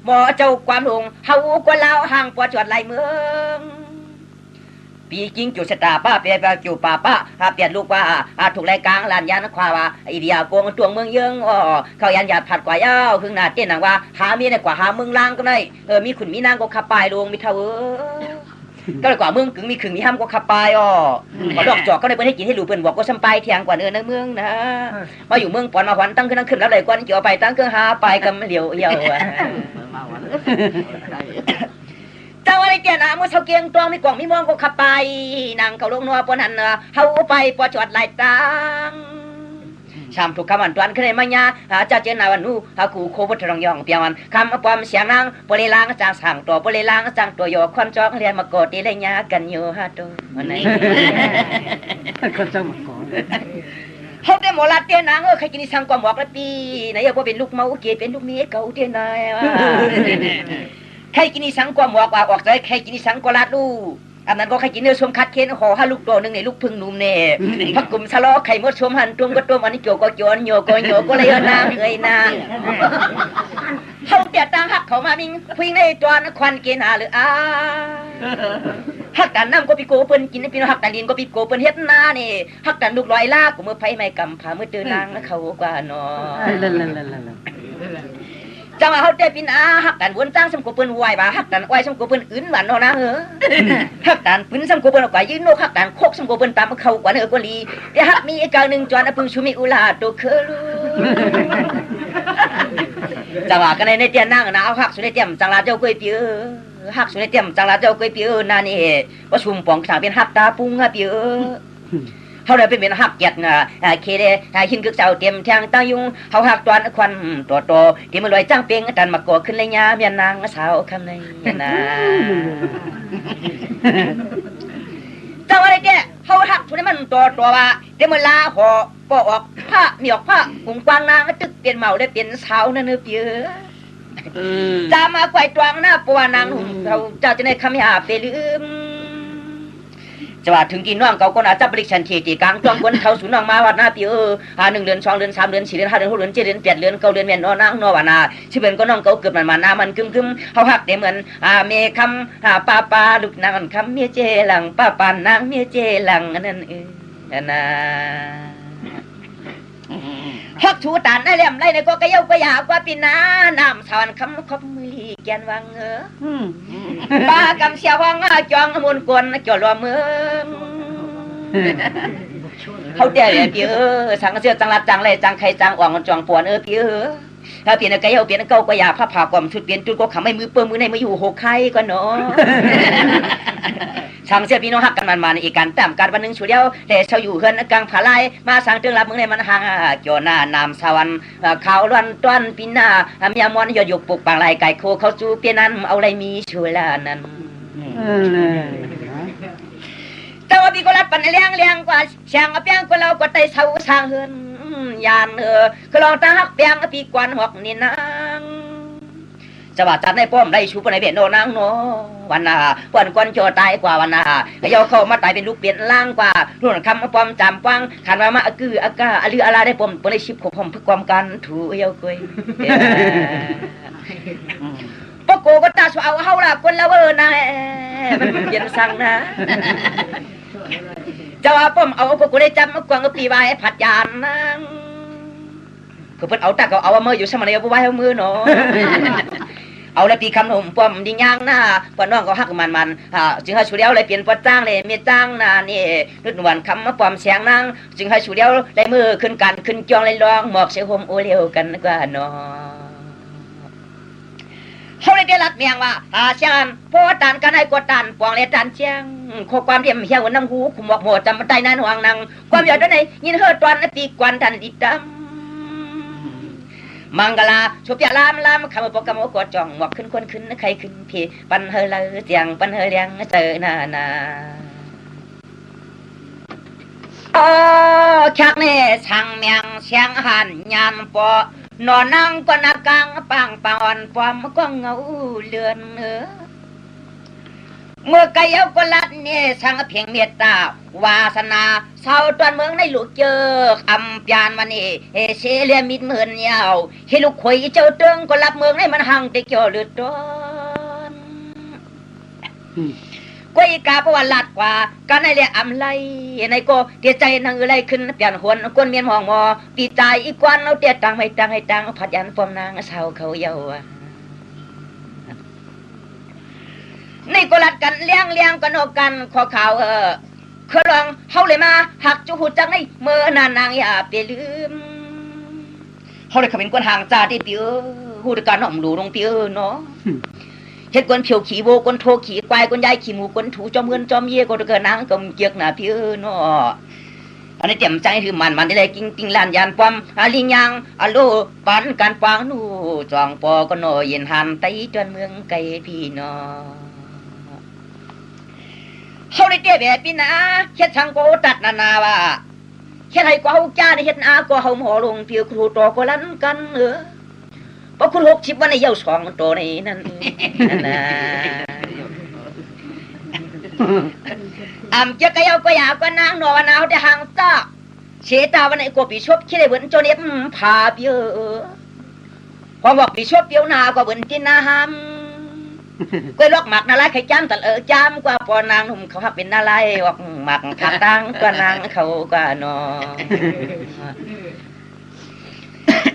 หมอเจ้าความหลงเฮากว่าลาวห่างปอจอดไหลเมืองปีจริงจุชะตาป้าเปียจูป้าป้าเปลี่ยนลูกว่าถูกรายกลางลานยานควาว่าอีเดียโกงตวงเมืองเยิงเขายันหยาดผัดกว่ายาวพึ่งหน้าเต้นหนังว่าหาเมียในกว่าหาเมืองล่างก็ได้มีขุนมีนางก็ขับปลายลงมีเท่าก็เลยกว่าเมืองกึ่งมีขึงมีห้ามก็ขับปลายก็ดอกจอกก็ได้เปิ้นให้กินให้หลูเปิ้นบอกก็ซ้ำไปเที่ยงกว่าในเมืองนะมาอยู่เมืองปอนมาหวันตั้งขึ้นแล้วเลยกวนเกี่ยวไปตั้งเครื่องหาไปกำเหลียวเหี่ยวเจ้าอะไรเจ้านะมือเสาเกียงตัวมีกล่องมีมองก็ขับไปนางเขาลงนัวปนหันเฮาไปปอจอดไหลตังชามถูกคำวันตวนขึ้นในมัญญาเจ้าเจนาวันนู้กูโคบทรองยองเปียวันคำปอมเสียงนางปริลางจางสั่งตัวปริลางจางตัวโยควันจอกเรียนมากอดตีเลยญากันอยู่ฮะตัววันไหนคนจังก่อนเขาได้หมอลัดเตี้ยนางใครกินสังกว่าหมอกละปีไหนว่าเป็นลูกเมาเกเป็นลูกเมียเก่าเตี้ยนายใครกินสังกว่าหมอกว่าออกใจใครกินสังกว่าลาดลูอันนั้นก็ใครกินเนื้อชมคัดเค้นห่อให้ลูกตัวหนึ่งในลูกพึ่งนุ่มเนี่ยพักกลุ่มทะเลาะไข่มดชมหันตัวก็ตัวอันนี้โจก็โจนโยก็โยก็เลยนางนางเขาเตี้ยตังหักเขามามิงพิงในตัวนักควันเกณฑ์หาหรือหักกันน้ำก็ปีโกเปิ้นกินปีนหักกันดินก็ปีโกเปิ้นเฮ็ดนานี่หักกันลูกลอยลากกูมือไผไม่กำผามือตื่นนางเขากว่าน้อจังเขาได้ปีนาหักกันวนตั้งสมกูเปิ้นไหวบ่าหักกันไหวสมกูเปิ้นอื่นหวานเนาะนะหักกันปืนสมกูเปิ้นกว่ายืนโนหักกันโคกสมกูเปิ้นตามเขากว่าเนื้อกว่าลีแต่หักมีอีกนึงจวนพึ่งชุมิอุลาโตเคลูจังว่ากันในเตียนนั่งนะเอาหักสุดในเตียมจังลาเจ้าก๋วยเตี๋ยวหักสุดในเตียมจังลาเจ้าก๋วยเตี๋ยวนานี่ว่าชุมปองทางเป็นหักตาปุ้งเตี๋ยวเขาเลยเป็นหักเกียรติเคเดหินกึกเจ้าเตรียมแทงตั้งยุงเขาหักตอนควันตัวโตที่มันลอยจ้างเปียงดันมาก่อขึ้นเลยยาเมียนางสาวคำในนะเจ้าอะไรแกเขาหักทุนมันตัวว่าเดี๋ยวมันลาหอปออกผ้ามีออกผ้ากุ้งกวางนางตึกเปลี่ยนเมาได้เปลี่ยนสาวนั่นเปียจะมาไกวตวงหน้าปัวนางเขาเจ้าจะในคำหยาไปลืมจะว่าถึงกินน้องเขาก็น่าจะบริชันทีกลางจ้องบนเขาสูนน้องมาวัดหน้าปี1 เดือน2 เดือน3 เดือน4 เดือน5 เดือน6 เดือน7 เดือน8 เดือน9 เดือนเมียนนางนอวานาชื่อเป็นก็น้องเขาเกิดมันนามันกึมเขาหักเดี๋ยวเหมือนเมคำป้าลูกนางคำเมียเจหลังป้านางเมียเจหลังนั่นนะฮักชูตานไอ้เหลี่ยมไรในก็กระเย้ากระยากว่าปีนาน้ำสวรรค์คำคบมือลีแกนวังป้ากำเสียวังจองมุนกวนจอดรอเมืองเขาเดี๋ยวพี่สังเสียจังรัดจังไรจังใครจังอ่างจองปวนพี่ถ้าเปลี่ยนกระเย้าเปลี่ยนเก้ากระยาผ้าผ่ากล่อมชุดเปลี่ยนจุดก็ขำไม่มือเปิ้มมือในมืออยู่หกไข่ก็เนาะช่างเสียพี่น้องหักกันมันอีกการแต้มการวันหนึ่งชุดเดียวแต่ชาวอยู่เฮือนกลางผาไล่มาสั่งเตือนรับมึงในมันห่างเกี่ยวหน้านามสวรรค์เขาล้วนต้นปีหน้าเมียมอนยอดยกปลุกปางลายไก่โคเขาจูเปียนั้นเอาอะไรมีช่วยละนั้นแต่ว่าพี่ก็รัดปันเลี้ยงกว่าช่างเปียงกว่าเราก็ไต่เสาสร้างเฮือนยานก็ลองตาหักเปียงพี่กวนหอกนี่นางจะว่าจัดในป้อมได้ชูปในเบียนโนนางโนวันน่ะปวนกวนโจตายกว่าวันน่ะเยาเข้ามาตายเป็นลูกเปลี่ยนล่างกว่ารุ่นคำป้อมจำกว้างขันมากืออากาหรืออะไรได้ป้อมปนได้ชิบขบผมเพื่อความกันถูเยากุยปโกก็ตาสาวเฮาล่ะคนละเวอร์นะมันเปลี่ยนสั่งนะจะว่าป้อมเอาพวกกูได้จำมากวางก็ปีใบผัดยานนั่งก็เพิ่นเอาตาก็เอามืออยู่สมัยเอาไว้เอามือเนาะเอาแล้วตีคำหนุ่มป้อมดิ้งย่างหน้าป้อนน้องก็หักมันจึงให้ชูเดียวเลยเปลี่ยนป้อนจ้างเลยเมียจ้างน่ะนี่นุดหวานคำมาป้อมเสียงนางจึงให้ชูเดียวได้มือขึ้นกันขึ้นจองเลยร้องหมอกเสียหมโอเลี้ยวกันกว่าเนาะเขาเลยได้รัดเมียงว่าเชียงพอตันกันให้กดตันปองเลยตันเชียงข้อความเดียมเฮียวันน้ำหูขุมบอกหมดจำมันใต้นั้นห่วงนางความยอดด้านไหนยินเฮือตอนปีกวนทันดิดดำมังกลาชุบยาลามคำปกรรมกดจ่องหมอกขึ้นคนขึ้นใครขึ้นพี่ปันเฮลเตียงปันเฮเลียงเจอนาชักเน่ช่างเมียงเชียงหันยานปอนอนนั่งก็นักกังปังปอนปอมก็เงาเลือน เมื่อไกเอากลัดเนี่ยสังเพียงเมตตาวาสนาชาวตวนเมืองในลูกเจอคำปานมันนี่เฮเชเลียมิดเหมือนยาวเฮลูกข่อยเจ้าเติงก็รับเมืองในมันหังติเกี่ยวเลือดร้อนกวยกาประวัติลัดกว่ากันในเรียอำไลในก็เตียใจนางอะไรขึ้นเปลี่ยนหวนกวนเมียนมองมอปีใจอีกวันเอาเตียตังไม่ตังให้ตังผัดยันปอมนางสาวเขาเยาในกลัดกันเลี้ยงกันออกกันขอข่าวเคยลองเฮาเลยมาหักจูหูจังในเมื่อนานนางอย่าไปลืมเฮาเลยขมิ้นกวนห่างจ่าที่เปียวหูดการหน่อมหลูลงเปียวเนาะเฮ็ดกวนเพียวขี่โวกวนโทขี่ควายกวนยายขี่หมูกวนถูจอมเงินจอมเย่ก็เกินนางกำเกียกหน้าเปียวเนาะอันนี้เต็มใจคือมันได้เลยกิ้งลานยานความอาลิงยังอโลปันการปางนูจองปอก็โนเย็นหันไตจนเมืองไกลพี่น้องเขาได้เจ๊แบบพี่นะเฮ็ดทางโกตัดนาว่าเฮ็ดให้กว่าเฮาจ้าได้เฮ็ดอาก็เฮาหมอลงเพียวครูตอก็ลั่นกันบ่คุณ60วันในเยา2มันโตในนั่นน่ะเจ้าก็เยาก็อยากก็นางนอนาเฮาได้ห่างตาเสตาวันไหนก็ปีชบคิดได้เบิ่นจนเอ็มพาเปียวพอบอกปีชบเปียวนาก็เบิ่นจินนาหำกล้วยลอกหมักนาลายไข่จ้ำตัดจ้ำกว่าปอนางหนุ่มเขาหักเป็นนาลายออกหมักผักตั้งกว่านางเขากว่านอ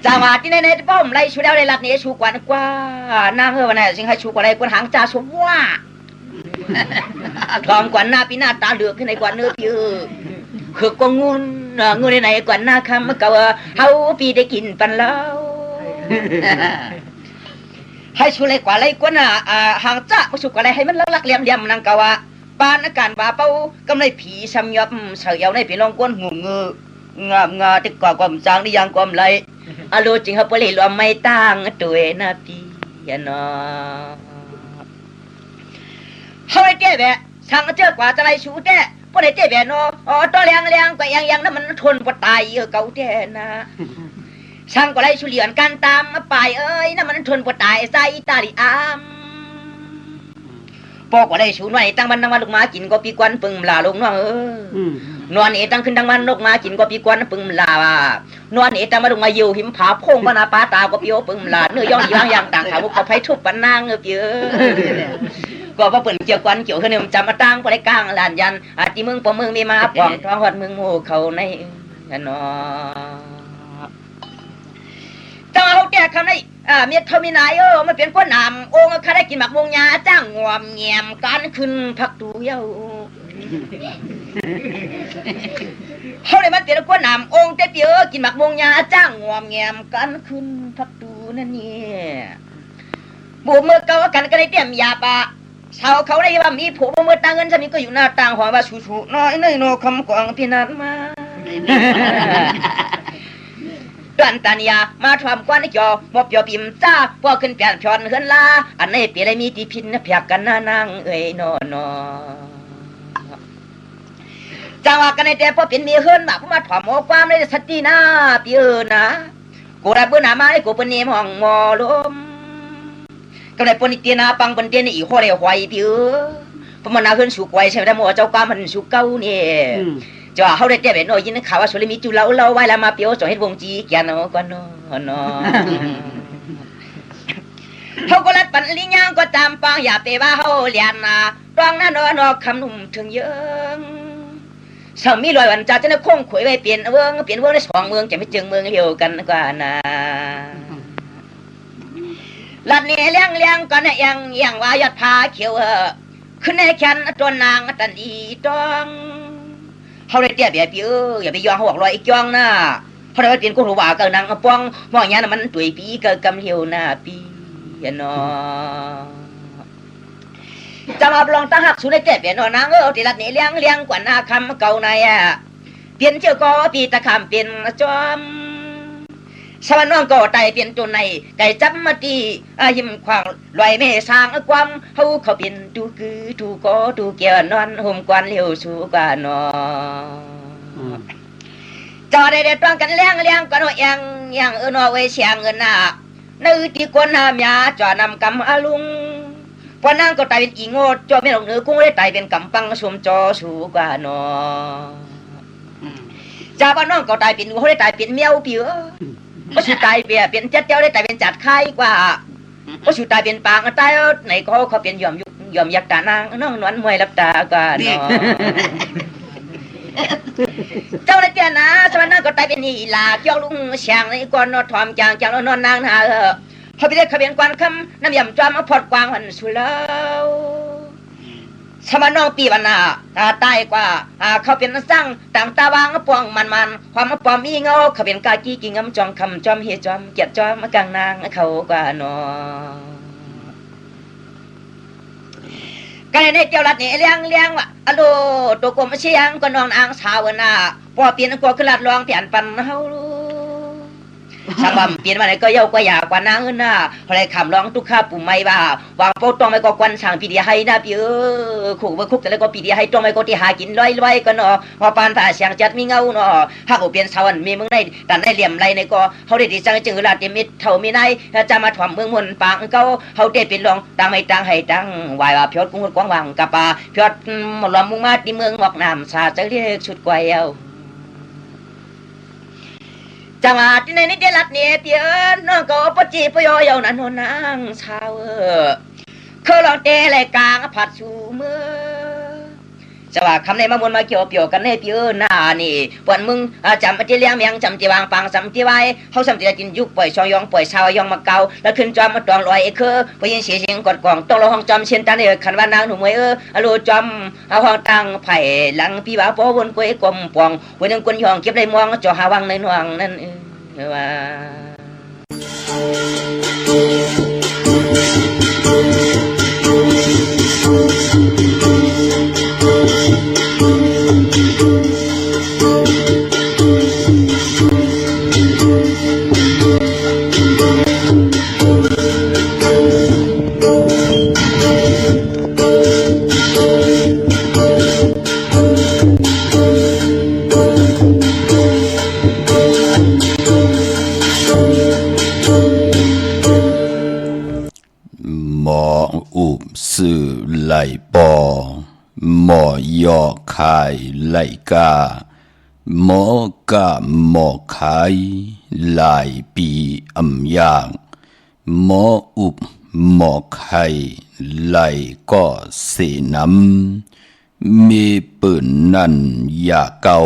จังหวะที่ในป้อมไล่ชูแล้วในรัดนี้ชูกว่ากว่านางวันไหนสิงให้ชูกว่าไรกว่าหางจ่าสมว่าทองกว่าหน้าปีหน้าตาเหลือกขึ้นในกว่าเนื้อผิวคือกงุนในไหนกว่าหน้าคำเก่าเฮาปีได้กินปันแล้วให้ชูเลยกว่าไรกว่าน่ะหางจ้ามาชูกว่าไรให้มันลักเลี่ยมนางกะว่าปานอาการบาเป้ากำไรผีซ้ำยอบเสยเอาในผีลองก้นหูงาติดก่อความจางนี่ยังความไรอโลจริงเขาเปลี่ยนรวมไม่ตั้งตัวนาปีนอเขาไอ้เจ๊แบบช่างเจ้ากว่าจะไรชูเจ๊พวกไอ้เจ๊แบบนอตัวเลี้ยงก็ยังนั่นมันทนกว่าตายเก่าเจ๊นะช่างก็ไรชูเหลียนกันตามมาไปนั่นมันทนกว่าตายใจตาลิอามปอกว่าไรชูหน่อยตั้งมันนั่งมาลูกมากินก็ปีกวนปึงลาลงน้องนอนเอตั้งขึ้นตั้งมันลูกมากินก็ปีกวนปึงลานอนเอตั้งมาลูกมาอยู่หิมผาพงปนาปาตาก็ปีโอปึงลาเนื้อย่องอย่างต่างขาบุกเขาไผ่ทุบปันนางเปียก็ว่าเปิ่นเกี่ยวกันเกี่ยวขึ้นเนี่ยจำมาตั้งก็ได้กลางลานยันอาทิมึงปอมึงมีมาปองท้องหอดมึงโง่เขาในนอแต่เขาแก้คำนี้เมียเขามีนายมันเป็นคนนำองค์ข้าได้กินหมักวงยาจ้างงวมเงียมการขึ้นพักดูเย้าเขาเลยมาเตียนคนนำองค์เตี้ยกินหมักวงยาจ้างงวมเงียมการขึ้นพักดูนั่นเนี่ยบุเมื่อเก่ากันก็ได้เตรียมยาปะชาวเขาได้ว่ามีผัวเมื่อต่างเงินจะมีก็อยู่หน้าต่างหอว่าชูน้อยโนคำกวางพี่นันมาดันตานียมาทำกวนจอบอบยอปิมจ้าพอขึ้นเปลี่ยนพรเฮือนลาอันนี้เปลี่ยนมีที่พินเพียกกันนางนอนจังว่ากันในแต่พอเป็นมีเฮือนมาพมาถอมความในสตินาเปียนะกูได้เบื่อหนามาให้กูเป็นเนมห้องมอลมก็ได้ปนิเตียนาปังเป็นเตียนอีหัวเรียวหอยเปียพมันนาเฮือนสุกไว้ใช่ไหมแต่หมอเจ้าก้ามันสุกเก้าเนี่ยจ้าเขาได้เจ๊แบบน้อยยินข่าวว่าสุริมีจุเล่าไว้แล้วมาเปียวจอเห็นวงจีแกนก็นเขาก็รัดปันลิญางก็ตามปังอย่าไปว่าเขาเลียนนะตองนั่นนอคำนุ่มถึงเยอะสามีลอยวันจ่าจะนึกคงขุยไปเปลี่ยนเมืองใน2เมืองจะไม่เจอเมืองเดียวกันกว่านะลัดนี่เลี้ยงก็เนี่ยยังว่ายอดผาเขียวขึ้นในแขนตัวนางตันอีตองเขาได้เตี้ยแบบอย่าไปยองเขาบอกลอยอีกยองนะเพราะว่าเป็นคนหัวว่ากับนางป้องมองอย่างนั้นมันตุยปีกับกำเหี่ยวหน้าปีนอจะมาลองตั้งหักสุดได้เตี้ยแบบนางที่รัดนี่เลี้ยงกว่าหน้าคำเก่าในเปลี่ยนเจ้าก็ปีตะคำเป็นจอมสวรรค์น้องก็ไตเปลี่ยนตัวในไก่จับมาตียิ้มขวางลอยไม่สร้างความเขาเป็นตูคือตูก็ตูเกี่ยวนอนห่มกวนเลี้ยวสู่กว่านอจอได้ต้องกันเลี้ยงก็นอย่างนอไว้เชียงเงินน่ะนึกที่คนหามยาจอนำกำลุง พอนางก็ตายเป็นอีโง่จอไม่หลงเหนือกุ้งได้ตายเป็นกำปังชมจอสูกว่าน้อจ้าบ้านน้องก็ตายเป็นงูได้ตายเป็นเมียวเปี๋อก็สุดตายเปี๋ยเป็นเจ้าเจ้าได้ตายเป็นจัดไข่กว่าก็สุดตายเป็นปางตายไหนเขาเป็นยอมยุกยอมยักตานางน้องนวลมวยรับตากว่าน้อเจ้าเลยเจ้านะสวรรค์ก็ตายเป็นนี่ลาเกี่ยวลุงเชียงในก่อนนอทอมจางนอนนางนาเขาไปได้ขบวนกวนคำน้ำยำจอมพอดกวางวันสุดแล้วสมานองปีวันน่ะตายกว่าเขาเป็นสร้างต่างตาวางปองมันความปอมมีเงาเขาเป็นกากี้กิงงำจอมคำจอมเฮจอมเกียรจอมกลางนางเขากว่านอกันในเจ้าลัดนี่เลี้ยงว่ะอโลตัวกลมเชียงก็นองนางสาวน่ะพอเปลี่ยนกว่าขึ้นลัดรองเปลี่ยนปันเฮาช่างว่าเปลี่ยนมาไหนก็เย้ากว่าหยาบกว่านางน่ะอะไรคำร้องทุกข้าปุ่มไม่ว่าวางโป๊ตองไม่ก็ควันช่างปีเดียให้นะพี่ขู่ว่าคุกแต่แล้วก็ปีเดียให้ตองไม่ก็ที่หากินร้อยก็เนาะพอปานผ่าเสียงจัดมีเงาเนาะหากเปลี่ยนสวรรค์มีมึงในแต่ในเหลี่ยมไรในก็เขาได้ดีจังจึงลาเตมิดเท่ามีในจะมาถ่อมเมืองมนปางเขาได้เป็นรองตังไม่ตังให้ตังวายว่าพิอดกุ้งกวางวังกับปลาพิอดหมดลมมุ่งมาที่เมืองหมอกน้ำชาจะเรียกชุดกวยเอาจังหวะที่ในนี้ได้รัดเนี่ยเตี้ยน้องก็ปจีปยอยเอานั่นนางชาวเขาลองเตะไหลกลางผัดชูมือจังหวะคำในมามนมาเกี่ยวเปี่ยวกันในเปียหน้านี่ปวนมึงจำที่เลี้ยงเมียงจำที่วางปังจำที่ไว้เขาจำที่กินยุกปล่อยชอยองปล่อยชาวยองมาเกาแล้วขึ้นจอมมาตองลอยไปยินเสียงกอดกล่องต้องรอห้องจอมเช่นตันขันว่านางหนุ่มอโลจอมห้องตังไผ่หลังพี่บ่าวป้อวนกวยกลมปองวันนึงคนยองเก็บได้มองจ่อหาวังในหน่วงนั่นว่าสื่อไหลปอหมอยอขายไหลกาหมอกะหมอขายหลายปีอำยางหมออุบหมอไข่ไหลก็เสน้ำมีปืนนั่นอย่าเก่า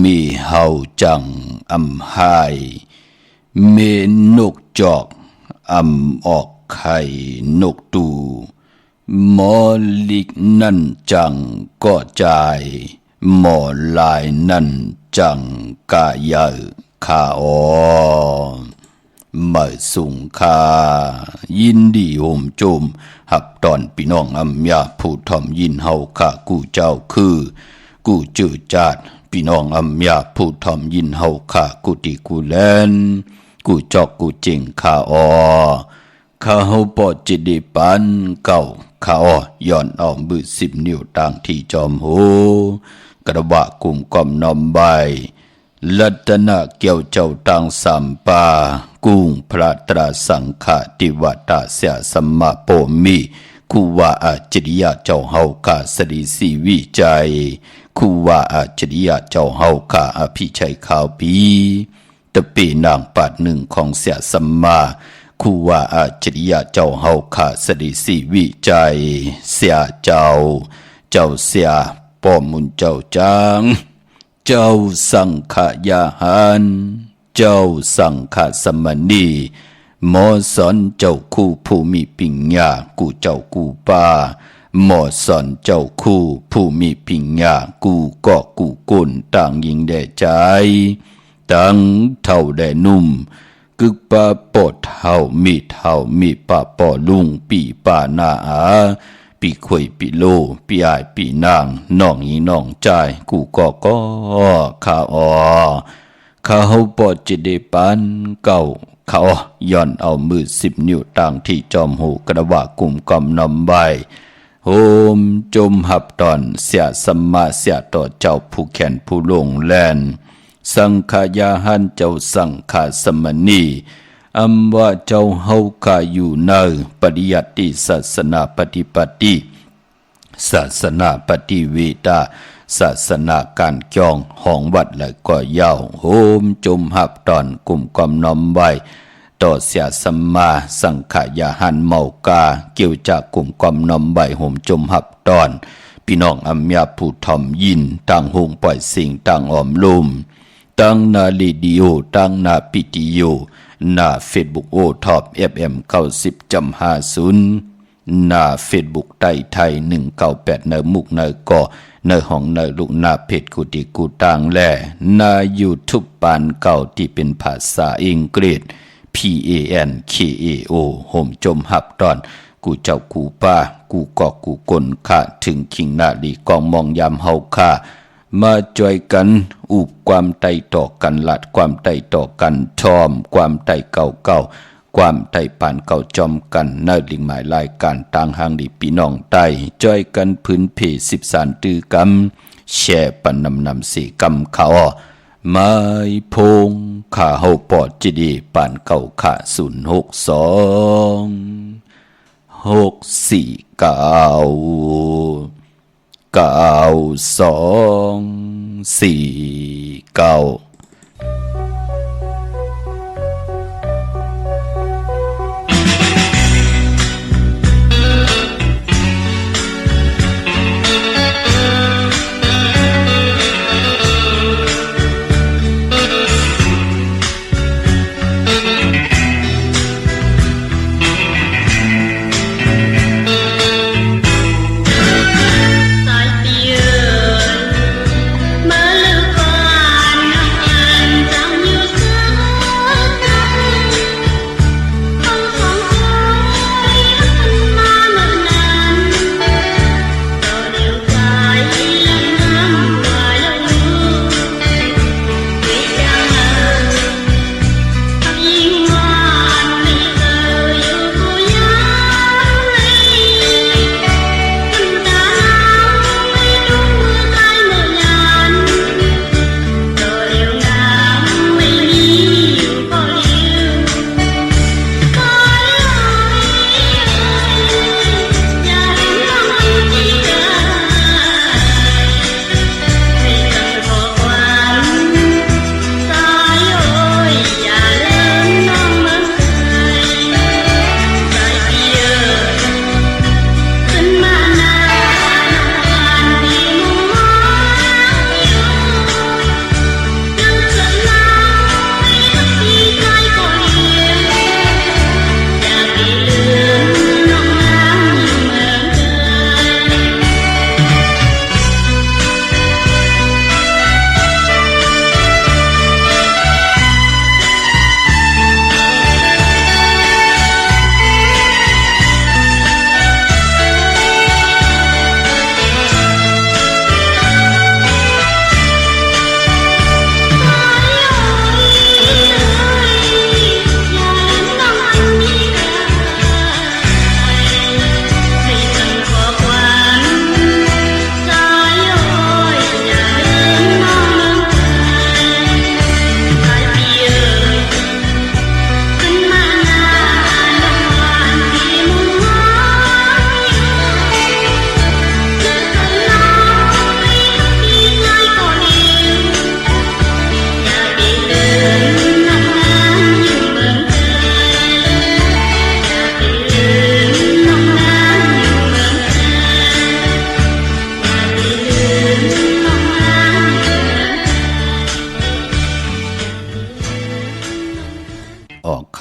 มีเฮาจังอำหายมีนกจอกอำออกไข่นกตูหมอลิกนั่นจังก็ใจหมอลายนั่นจังกายาข้าอ๋อมาสุงคายินดีโฮมโจมหับตอนพี่น้องอำยาผู้ทอมยินเฮาข้ากูเจ้าคือกูจือจาดพี่น้องอำยาผู้ทอมยินเฮาข้ากูติกูแลนกูจอกกูเจงข้าอ๋อข้าเฮาปอจิตดิปันเก่าข้าอ้อย้อนเอามือ10 นิ้วต่างที่จอมโหกระบะกุมก้อมนอมใบลัตนะเกี่ยวเจ้าตังสัมปากุ้งพระตราสังฆาติวัตาเสียสัมมาโปมิคูว่าอาจริยะเจ้าเฮากาสริสีวิจัยคูว่าอาจริยะเจ้าเฮากาอภิชัยข่าวปีตะปีนางปัดหนึ่งของเสียสัมมาคูว่าอาจริยะเจ้าเฮาขาสริสีวิจัยเสียเจ้าเสียป้อมุนเจ้าจางเจ้าสังขยาหันเจ้าสังฆสมณีหมอสอนเจ้าคู่ผู้มีปิญญากูเจ้ากูป่าหมอสอนเจ้าคู่ผู้มีปิญญากูก็กูกุนต่างยิงแด่ใจตั้งเท่าแด่นุ่มกึกปะปอดเท่ามีปะปอลุงปีป่านาอาปีขวยปีโลปีอายปีนางน้องอีน้องใจกูก็ข้าอ๋อข้าเฮาปอดจิเดปันเก่าข้าอ๋อย่อนเอามือ10 นิ้วต่างที่จอมหูกระบะกลุ่มกำนำใบโฮมจมหับตอนเสียสัมมาเสียต่อเจ้าผู้แขนผู้ลงแลนสังขยาหันเจ้าสังฆสมณี อัมวะเจ้าเฮากาอยู่เนอปริยัติศาสนาปฏิปติศาสนาปฏิเวทาศาสนาการจองห้องวัดและก็ยาวโฮมจุมหับตอนกลุ่มกอมน้อมไว้ต่อเสียสัมมาสังขยาหันเมากาเกี่ยวจากกลุ่มกอมน้อมไว้โฮมจุมหับตอนพี่น้องอัมยาผู้ทอมยินต่างหงปล่อยสิ่งต่างอ้อมลุมตั้งนาลีดิโอตั้งนาปิติโยนาเฟซบุ๊กโอท็อป FM 90.50นาเฟซบุ๊กไต้ไทย198เนอมุกเนอก่อเนอห้องเนอลูกนาเพจกุติกูต่างแลนายูทูบปานเก่าที่เป็นภาษาอังกฤษ PANKAO โฮมจมหับตอนกูเจ้ากูป้ากูกอกกูกลค่ะถึงคิงนาลีกองมองยามเฮาค่ะมาจอยกันอุบความไต่ต่อกันหลัดความไต่ต่อกันชอมความไต่เก่าความไต่ปานเก่าจอมกันเนอลิงหมายรายการต่างหางดีพี่น้องไต่จอยกันพื้นเพ13ตือกำแช่ปันนำสีกำเขาไม้พงขาเฮาปอดจิดีปานเก่าขา062494249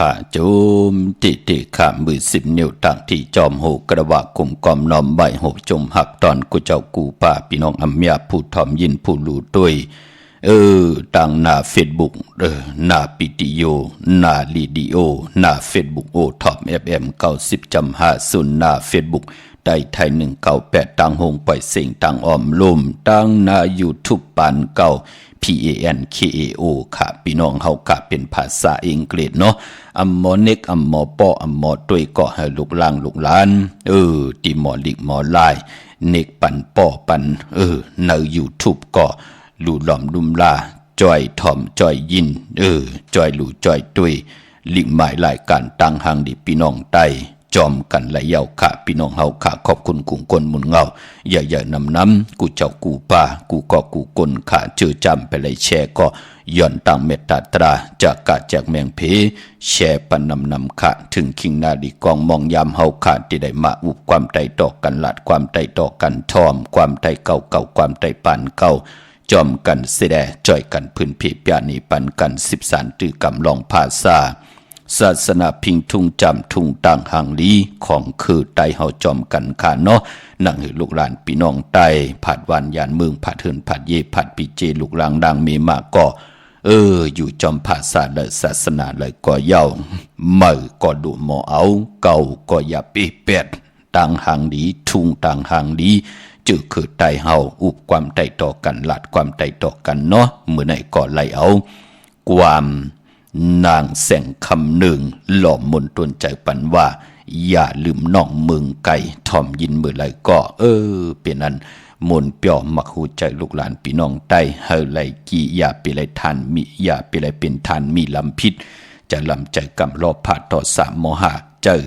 ขาจุมติขามือ10 นิ้วต่างที่จอมหูกระวะกลุ่มกอมน้อมใบหกจมหักตอนกูเจ้ากูป้าพี่น้องอัมยาผู้ทอมยินผู้รู้ด้วยต่างหน้าเฟซบุ๊กหน้าปิติโยหน้าลีดีโอหน้าเฟซบุ๊กโอท็อป FM 90.50หน้าเฟซบุ๊กไต้ไทย198ต่างหงปล่อยเสียงต่างอ้อมลุ่มต่างหน้า YouTube ปานเก่า PANKAO ค่ะพี่น้องเฮาค่ะเป็นภาษาอังกฤษเนาะอัมมอเน็กอัมมอปออัมมอต้วยก็ให้ลูกหลางลูกหลานติหมอลิกหมอลายเน็กปันปอปันใน YouTube ก็ลูหลอมลุมลาจอยถ่อมจอยยินจอยหลู่จอยตุย ลิหมายรายการตั้งหางดีพี่น้องไตจอมกันและเยาค่ะพี่น้องเฮาค่ะขอบคุณกุ่งกลมุนเงาอย่าน้ำกูเจ้ากูป่ากูก็กูกลค่ะเจอจำไปเลยแชร์ก็ย่อนตั้งเมตตาตราจากกาจากแมงเพแชร์ปันนำค่ะถึงคิงนาดีกองมองยามเฮาค่ะที่ได้มาอุบความไตต่อกันหลัดความไตต่อกันทอมความไตเก่าความไตปานเก่าจอมกันเสดจ่อยกันพื้นเพปยานีปันกัน13ตือกำลองภาษาศาสนาพิงทุงจำทุงต่างหางลีของคือไตเฮาจอมกันค่ะเนาะนั่งหือลูกหลานพี่น้องไตผัดวันยานเมืองผัดเฮินผัดเยผัดปีเจลูกหลางดังเมมาก็อยู่จอมภาษาเลยศาสนาเลยก็เย้าเมื่อก็ดูหมอเอาเก่าก็อย่าปีเป็ดต่างหางลีทุงต่างหางลีจือคือไตเฮาอุบความไตต่อกันหลัดความไตต่อกันเนาะเมื่อไหนก็ไล่เอาความนางแสงคำหนึ่งหล่อมนตนใจปันว่าอย่าลืมน้องเมืองไก่ทอมยินเมื่อไรก็เป็นนั้นมนเปียวมักหูใจลูกหลานพี่น้องไต้เฮาไรกี่อย่าไปไรทานมีอย่าไปไรเป็นทานมีลำพิษจะลำใจกำรอบผาต่อสามโมหะเจอ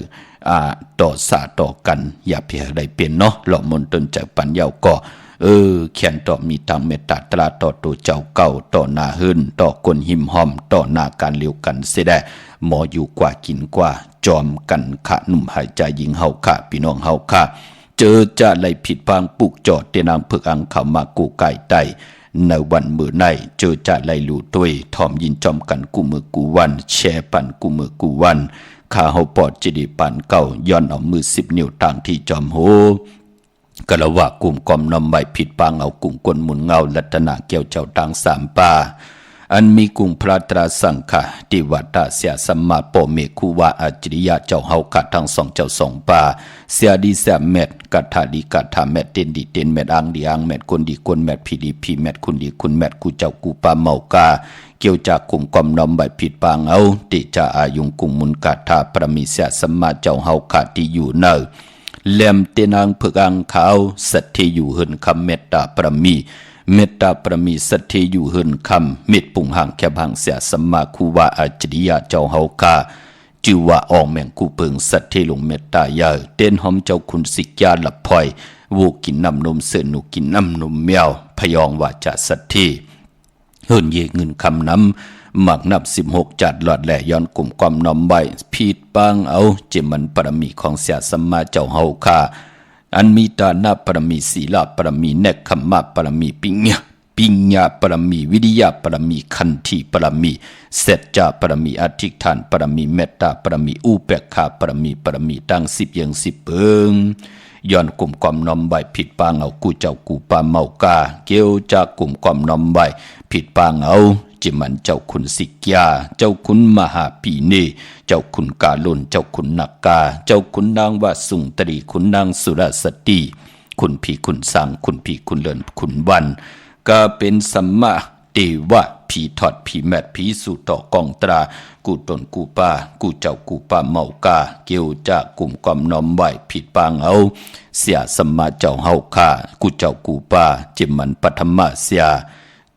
ต่อสาต่อกันอย่าเพียไรเป็นเนาะหล่อมนตนใจปันเยาก็เขียนต่อมีทางเมตตาตราต่อตัวเจ้าเก่าต่อหน้าหื่นต่อคนหิมหอมต่อหน้าการเลี้ยวกันเสียได้หมออยู่กว่ากินกว่าจอมกันขะหนุ่มหายใจยิงเฮาค่ะพี่น้องเฮาค่ะเจอจะไล่ผิดพังปลูกจอดเตนางเพึกอังเข้ามากูไก่ไตในวันมือในเจอจะไล่ลู่ตัวยทอมยินจอมกันกูมือกูวันแช่ปันกูมือกูวันข้าเฮาปอดจิดีปันเก่าย้อนเอามือ10 นิ้วต่างที่จอมโหกะละว่ากลุ่มกอมนำใบผิดปางเอากลุ่มกลมุนเงาลัตนาเกี่ยวเจ้าต่าง3ป่าอันมีกลุ่มพระตราสังฆะติวัตตาเสียสัมมาโปเมคุวาอัจริยะเจ้าเฮากัดทั้ง2เจ้า2ป่าเสียดีเสียเม็ดกัดทาดีกัดทาเม็ดเต็นดีเต็นเม็ดอังดีอังเม็ดคนดีคนเม็ดพีดีพีเม็ดคุณดีคุณเม็ดกูเจ้ากูป่าเมากาเกี่ยวจากกลุ่มกอมนำใบผิดปางเอาติจะอายุงกลุ่มมุนกัดทาประมีเสียสัมมาเจ้าเฮากัดที่อยู่เนอแลมเตนังเพึกอังขาวสัตเทอยู่เหินคำเมตตาประมีเมตตาประมีสัตเทอยู่เหินคำเม็ดปุ่งห่างแคบห่างเสียสัมมาคูวาอัจริยะเจ้าเฮาคาจือว่าอองแมงกูเปิงสัตเทลงเมตตายาเต้นหอมเจ้าคุณสิกยาหลับพลอยวูกินน้ำนมเสือหนูกินน้ำนมแมวพยองว่าจะสัตเทเฮินเยเงินคำน้ำหมักนับ16จัดหลอดแหล่ย้อนกลุ่มความน้อมใบพีดปังเอาเจมันปรมีของเสียสัมมาเจ้าเฮาคาอันมีตานาปรมีศีลปรมีเนกขมะปรมีปิญญาปรมีวิริยะปรมีคันธีปรมีเสจจาปรมีอธิษฐานปรมีเมตตาปรมีอุเบกขาปรมีตั้ง10อย่าง10เปิงย้อนกลุ่มความน้อมใบผิดปางเอากูเจ้ากูปาเมากาเกี่ยวจากกลุ่มความน้อมใบผิดปางเอาจิมันเจ้าคุณสิกยาเจ้าคุณมหาปีเนเจ้าคุณกาลุนเจ้าคุณนักกาเจ้าคุณนางวาสุงตรีคุณนางสุรสติคุณพี่คุณสังคุณพี่คุณเลินคุณวันก็เป็นสัมมาเทวะผีถอดผีแมดผีสู่ต่อกองตรากูตนกูป้ากูเจ้ากูป้าเมากาเกี่ยวจากกลุ่มความน้อมไหวผิดปางเอาเสียสัมมาเจ้าเฮาคากูเจ้ากูป้าจิมันปัทมะเสีย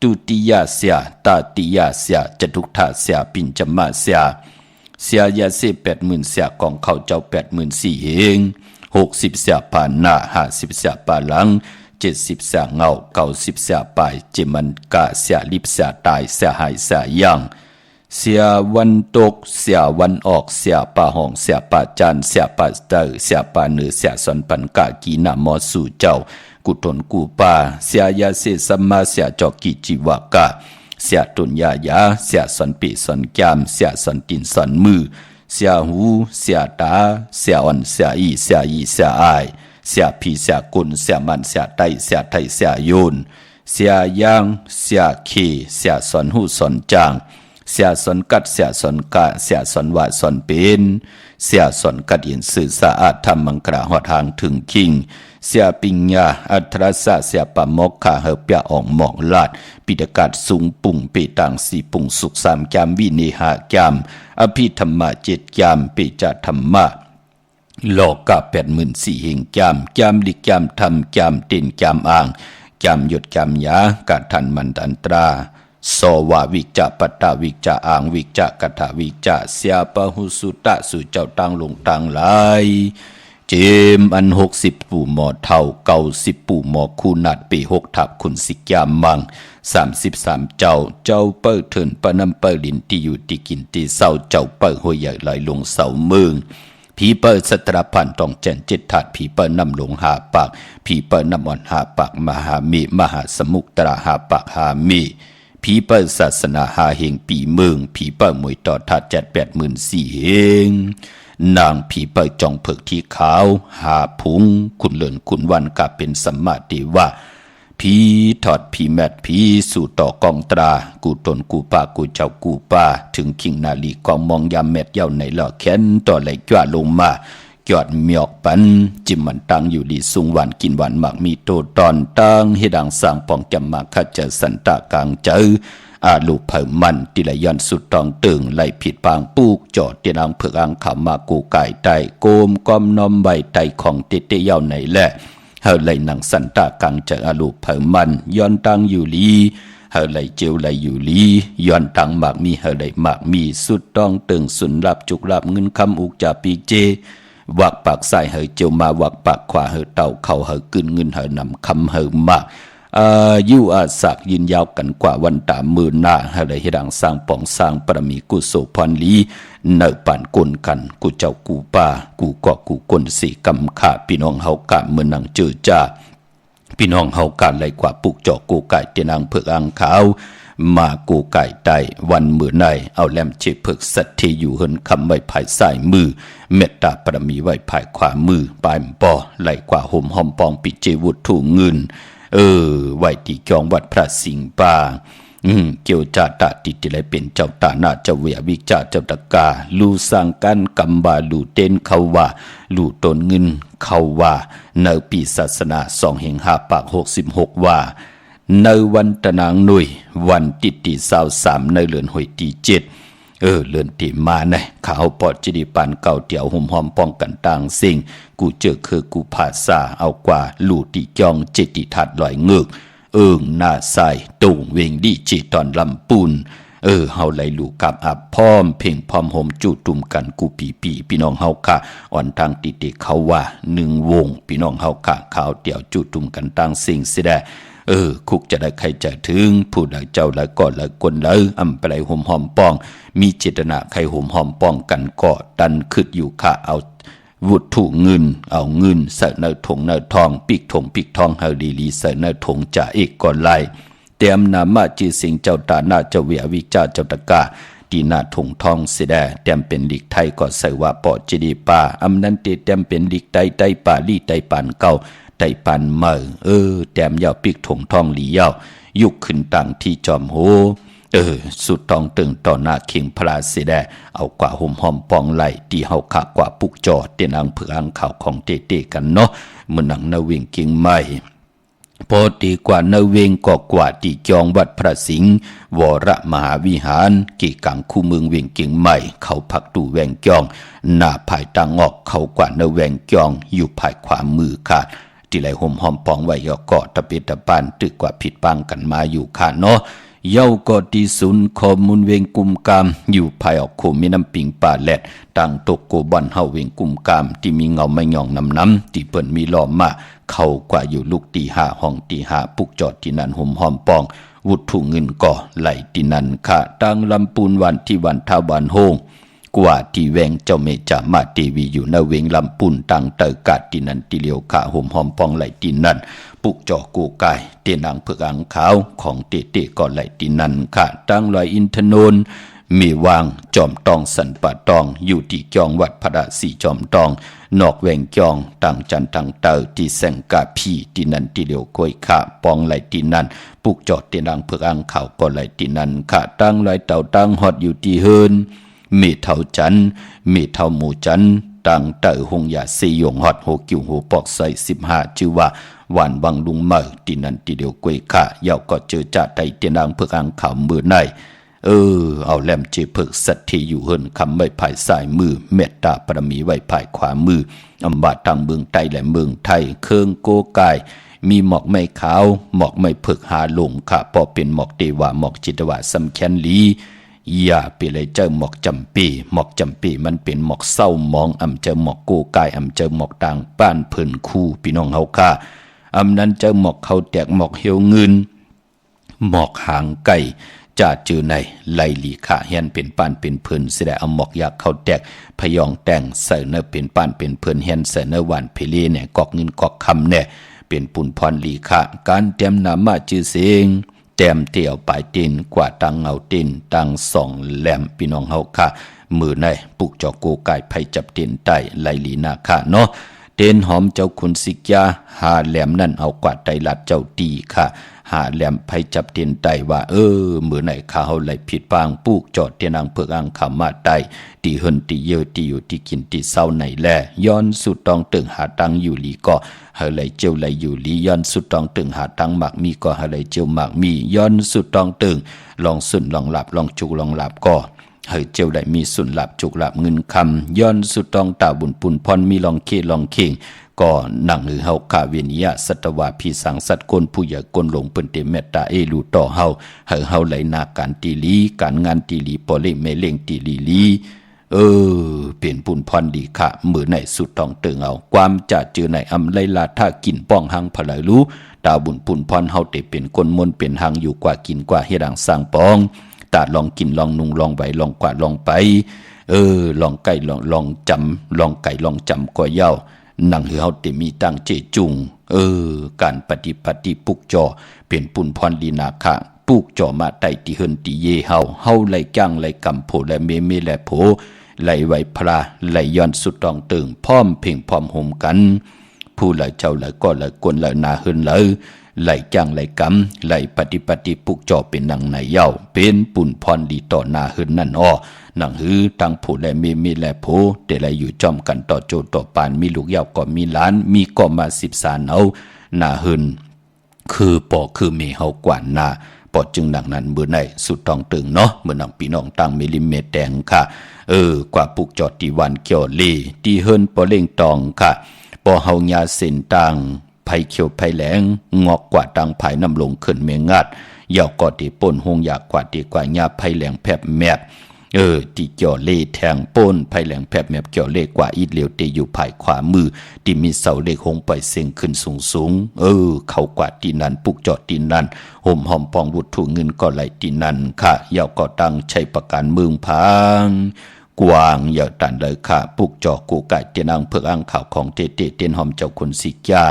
ตุติยาเสียตาติยาเสียจตุถาเสียปิญจมะเสียยาเส80,000เสียกองเขาเจ้า84,000เฮง60เสียผ่านหน้า50เสียป่าหลัง70เสียเงา90เสียปลายจิมันกะเสียลิบเสียตายเสียหายเสียยังเสียวันตกเสียวันออกเสียป่าห้องเสียป่าจันเสียป่าเตอเสียป่าเหนือเสียสอนปันกะกีนามอสู่เจ้ากุตนกูป่าเสียยาเสสัมมาเสียจอกิจิวากะเสียตุนยายาเสียสอนปีสอนแก้มเสียสอนตินสอนมือเสียหูเสียตาเสียอ่อนเสียอีเสียอายเสียผีเสียกุนเสียมันเสียไตเสียไทยเสียโยนเสียยางเสียเคเสียสอนหูสอนจางเสียสอนกัดเสียสอนกะเสียสอนว่าสอนเป็นเสียสอนกัดยินสื่อสะอาดทำมังกระหอทางถึงคิงเสียปิญญาอัตราสะเสียปะมกขาเฮเปียอ่องหมอกลาดปิดกาศสูงปุ่งเปตังสีปุ่งสุข3แกมวิเนหาแกมอภิธรรมะ7แกมเปจธรรมะโลกะ84,000เฮงแกมลิแกมธรรมแกมเต็นแกมอ่างแกมหยดแกมยากะทันมันตันตรา สวาวิจจะปัตตาวิจจะอ่างวิจจะกถาวิจจะเสียปะหุสุตะสุเจ้าตังลงตังหลายเจมอัน60ปู่หมอเท่า90ปู่หมอคูนัดปี6ทับคุณสิกยามมัง33เจ้าเปิ้ลเถินปะนำเปิ้ลลินที่อยู่ที่กินที่เศร้าเจ้าเปิ้ลหัวใหญ่ไหลลงเสาเมืองผีเปิ้ลสตรพันต้องแจนเจ็ดถาดผีเปิ้ลนำลงหาปากผีเปิ้ลนำอ่อนหาปากมหามีมหาสมุกตราหาปากหามีผีเปิ้ลศาสนาหาเฮงปีเมืองผีเปิ้ลมวยต่อทัด784,000เฮงนางผีเปิ้ลจองเผือกที่ขาวหาพุงคุณเลินคุณวันกะเป็นสัมมาเทวะผีถอดผีแมดผีสู่ต่อกองตรากูตนกูป้ากูเจ้ากูป้าถึงคิงนาลีกองมองยามแมดเย้าในหล่อแขนต่อไหลจ้าลงมาจอดเมียกปันจิมมันตังอยู่ดีสุงวันกินวันหมากมีโตตอนตังให้ดังสร้างปองจำมาขัดเจอสันตากลางเจออาลูเผามันติละยันสุดตองตึงไล่ผิดปางปูกจอดเตียนางเผือกอังขามากูไก่ไตโกมก้อมน้อมใบไตของเตเตเย้าในแหละเฮาไล่หนังสันตากลางเจออาลูเผามันย้อนตังอยู่ลีเฮาไล่เจียวไล่อยู่ลีย้อนตังหมากมีเฮาไล่หมากมีสุดตองตึงสุนรับจุกรับเงินคำอุกจาปีเจวักปากใส่เฮาเจียวมาวักปากขวาเฮาเต่าเข่าเฮากึนเงินเฮานำคำเฮามายุอาศักยืนยาวกันกว่าวันตามือหน้าให้ได้เฮดังสร้างป่องสร้างปรมีกุโสพรลีเนอป่านกลกันกูเจ้ากูป่ากูเกาะกูกลสีกำขาพี่น้องเฮากะเมื่อนังเจอจ้าพี่น้องเฮากะไหลกว่าปุกจอกกูไก่เตนางเผือกอังขาวมากูไก่ไตวันมือในเอาแลมเชเพิกสัตที่อยู่เฮินคำไว้ภายซ้ายมือเมตตาปรมีไว้ภายขวามือปลายปอไหลกว่าห่มหอมปองปิเจวุฒถูเงินไว้ที่จองวัดพระสิงห์ป่าเกี่ยวจาตะติติเลยเป็นเจ้าตาหน้าเจ้าเวียวิจาเจ้าตะกาลูสังกันกัมบาลูเต้นเขาว่าลูตนเงินเขาว่าในปีศาสนา2 ปาก66ว่าในวันตะนางหนุ่ยวันติติ23ในเดือนหอยตี7เลื่อนตีมาไงข่าวปอดจิดิปันเก่าเตี่ยวหุ่มหอมป้องกันต่างสิ่งกูเจอคือกูภาษาเอากว่าลูติจองเจติทัดลอยเงือกหน้าใสตุ่งเวงดีจีตอนลำปูนเฮาไหลลูกกับอับพร้อมเพ่งพร้อมห่มจูตุ่มกันกูปีพี่น้องเฮาค่ะอ่อนทางติติเขาว่า1วงพี่น้องเฮาค่ะข่าวเตี่ยวจูตุ่มกันต่างสิ่งสิได้คุกจะได้ใครจะถึงผู้ใดเจ้าละก่อนละกวนละอำไปไหลห่มหอมป้องมีเจตนาใครห่มหอมป้องกันก่อดันขึ้นอยู่ค่ะเอาวุฒถูเงินเอาเงินใส่ในถุงในทองปิกทองเฮาลีใส่ในถุงจ่าเอกก่อนไล่เตรียมนามาจีสิงเจ้าตาหน้าเจ้าเวียวิจาเจ้าตะกาตีนาถุงทองเสดเตรียมเป็นลิกไทยก็ใส่ว่าปอจีดีป่าอำนั้นเตรียมเป็นลิกไตป่าลีไตปานเก่าไตปันเมอแต้มยาวปิกถงทองหลียาวยุกขึ้นตั้งที่จอมโหสุดทองตึงต่อหน้าเข่งพลาเสดเอากว่าห่มหอมปองไหลตีเฮาขากว่าปุกจอเตียนอังเผืออังข่าวของเตกันเนาะเมื่อนังนาเวงเก่งใหม่พอตีกว่านาเวงก็กว่าตีจองวัดพระสิงห์วรมหาวิหารกี่กังคู่เมืองเวงเก่งใหม่เขาพักตู่แวงจองหน้าภายตังออกเขากว่านาแวงจองอยู่ภายขวามือขาดที่ไหลห่มหอมปองไว้ยอเกาะตะเปตะปานตึกกว่าผิดปังกันมาอยู่ค่ะเนาะเย้าก็ที่ศูนย์ข้อมูลเวงกุมกามอยู่ภายออกโคมีน้ำปิงป่าแหลดตั้งตกโกบอนเฮาเวงกุมกามที่มีเงาไม่หย่องน้ำที่เปิ้นมีล้อมมาเข้ากว่าอยู่ลูกตี5ห้องตี5ปุกจอดที่นั่นห่มหอมปองวุฒถูเงินก่อไหลที่นั่นค่ะตั้งลำปูนวันที่วันทาวันโฮงกว่าที่แวงเจ้าเมจามาเทวีอยู่ในเวงลำปุ่นตังเตอกาดที่นั่นที่เลียวขาห่มหอมปองไหลที่นั่นปุกจอกูกายเตนางเผือกอังขาวของเตก็ไหลที่นั่นค่ะตั้งลอยอินทนนท์มีวางจอมตองสันปะตองอยู่ที่จองวัดพระศรีจอมตองนอกแวงจองต่างจันตังเตอที่แสงกาพีที่นั่นที่เลียวกวยขาปองไหลที่นั่นปุกจอเตนางเผือกอังขาวก็ไหลที่นั่นค่ะตั้งลอยเต่าตั้งฮอดอยู่ที่เฮินมีเท่าจันมีเท่าหมูจันตังเตอหงยาซียงฮอดโหกิวโหปอกใส่15ชื่อว่าหวานวังลุงเมอที่นั่นที่เดียวกวยค่ะเย้าก็เจอจ่าไตเตียนางเผือกอังขาวมือในเอาแหลมเจเพิกสัตที่อยู่เฮินคำไว้ภายซ้ายมือเมตตาปรมีไว้ภายขวามืออำบาททางเมืองไทยและเมืองไทยเคืองโกกาย มีหมอกไม่ขาวหมอกไม่เพิกหาลงค่ะพอเป็นหมอกเทวาหมอกจิตวาสำแคนลีอย่าไปเลยเจอหมอกจำปีหมอกจำปีมันเป็นหมอกเศร้ามองเจอหมอกโกกายเจอหมอกต่างป้านเพิ่นคู่พี่น้องเฮาค่ะนั้นเจอหมอกเขาแตกหมอกเหี่ยวเงินหมอกหางไก่จะจือในไลหลีขาเฮียนเป็นป้านเป็นเพิ่นสิได้เอาหมอกอยากเขาแตกพยองแต่งใส่เนื้อเป็นป้านเป็นเพิ่นเฮียนใส่เนื้อหวานเพลีเนี่ยกอกเงินกอกคำเนี่ยเป็นปุ่นพรหลีขาการเตรียมนามาจือเสียงแต้มเตี่ยวปลายตีนกว่าตังเอาตีนตังสองแหลมพี่น้องเฮาค่ะมือในปุกจอกโกไก่ไผจับตีนใต้ไลหลีนาค่ะเนาะเต้นหอมเจ้าคุณสิกยาหาแหลมนั่นเอากว่าไตลัดเจ้าตีค่ะหาแหลมไผจับตีนใต้ว่ามือไหนข้าเฮาไหลผิดปางปุกจอดเตียนางเพิกอังขามาไตตีเฮินตีเยอตีอยู่ที่กินตีเศร้าไหนแลย้อนสุดตองตึงหาตังอยู่ลีก็เฮาไหลเจียวไหลอยู่ลีย้อนสุดตองตึงหาตังหมากมีก็เฮาไหลเจียวหมากมีย้อนสุดตองตึงลองสุนลองหลับลองจุกลองหลับก็เฮาเจียวได้มีสุนหลับจุกหลับเงินคำย้อนสุดตองตาบุญปุนพรมีลองเคลองเข่งก็นั่งหือเฮาคาเวียนยะสัตวาพีสังสัตคนผู้ใหญ่คนหลงเปิ้นเตเมตตาเอลูต่อเฮาเฮาไหลนาการตีลีการงานตีลีปอเลเมเล่งตีลีเป็นปุ่นพรดีค่ะมือไหนสุดต้องเติงเอาความจะเจอในไลลาถ้ากินป้องหังพลายรู้ดาวบุญปุ่นพรเฮาเตเป็นคนมนเป็นหังอยู่กว่ากินกว่าเฮ็ดดังสร้างปองตาลองกินลองนุงลองไหวลองกว่าลองไปลองไก่ลองจำลองไก่ลองจำก็เย้านั่งเฮาเตมีตั้งเจจุงการปฏิปุกจอเป็นปุ่นพรดีนาค่ะปุกจอมาไตติเฮินติเยเฮาไหลจ้างไหลกำโพและเมและโผไหลไหวพระไหลย้อนสุดตองตึงพร้อมเพ่งพร้อมห่มกันผู้ไหลเจ้าไหลก็ไหลกวนไหลนาเฮินไหลจ้างไหลกำไหลปฏิปุกจอเป็นนางไหนเย้าเป็นปุ่นพรดีต่อนาเฮินนั่นนังหือตั้งผู้และมีและโผแต่ไหลอยู่จอมกันต่อโจต่อปานมีลูกเย้าก็มีล้านมีก็มา13เอานาเฮินคือปอคือเมเฮากว่านาปอจึงดังนั้นเมื่อไหนสุดต้องตึงเนาะเมื่อนังพี่น้องตั้งมิลิเมตรแดงค่ะกว่าปุกจอดตีวันเกี่ยวลีตีเฮินปอเล่งตองค่ะปอเฮายาเส้นตังไผเขียวไผแหลงงอกกว่าตังไผน้ำลงขึ้นเมงัดยาวกอตีป่นหงอยากกว่าตีกว่าญาไผแหลงแผบแมบที่เกี่ยวเล่แทงป่นไผแหลงแผบแมบเกี่ยวเล่กว่าอีดเหลียวตีอยู่ภายขวามือที่มีเสาเล็กหงไปเสียงขึ้นสูงเขากว่าตีนั้นปุกจอดตีนั้นห่มหอมปองวุฒุเงินก็ไหลตีนั้นค่ะยาวก็ตั้งใช้ประการเมืองพังกวางอย่าตันเลยค่ะปุกจอกูไก่เตียนางเพิกอังข่าวของเตเตียนหอมเจ้าคนสิกยา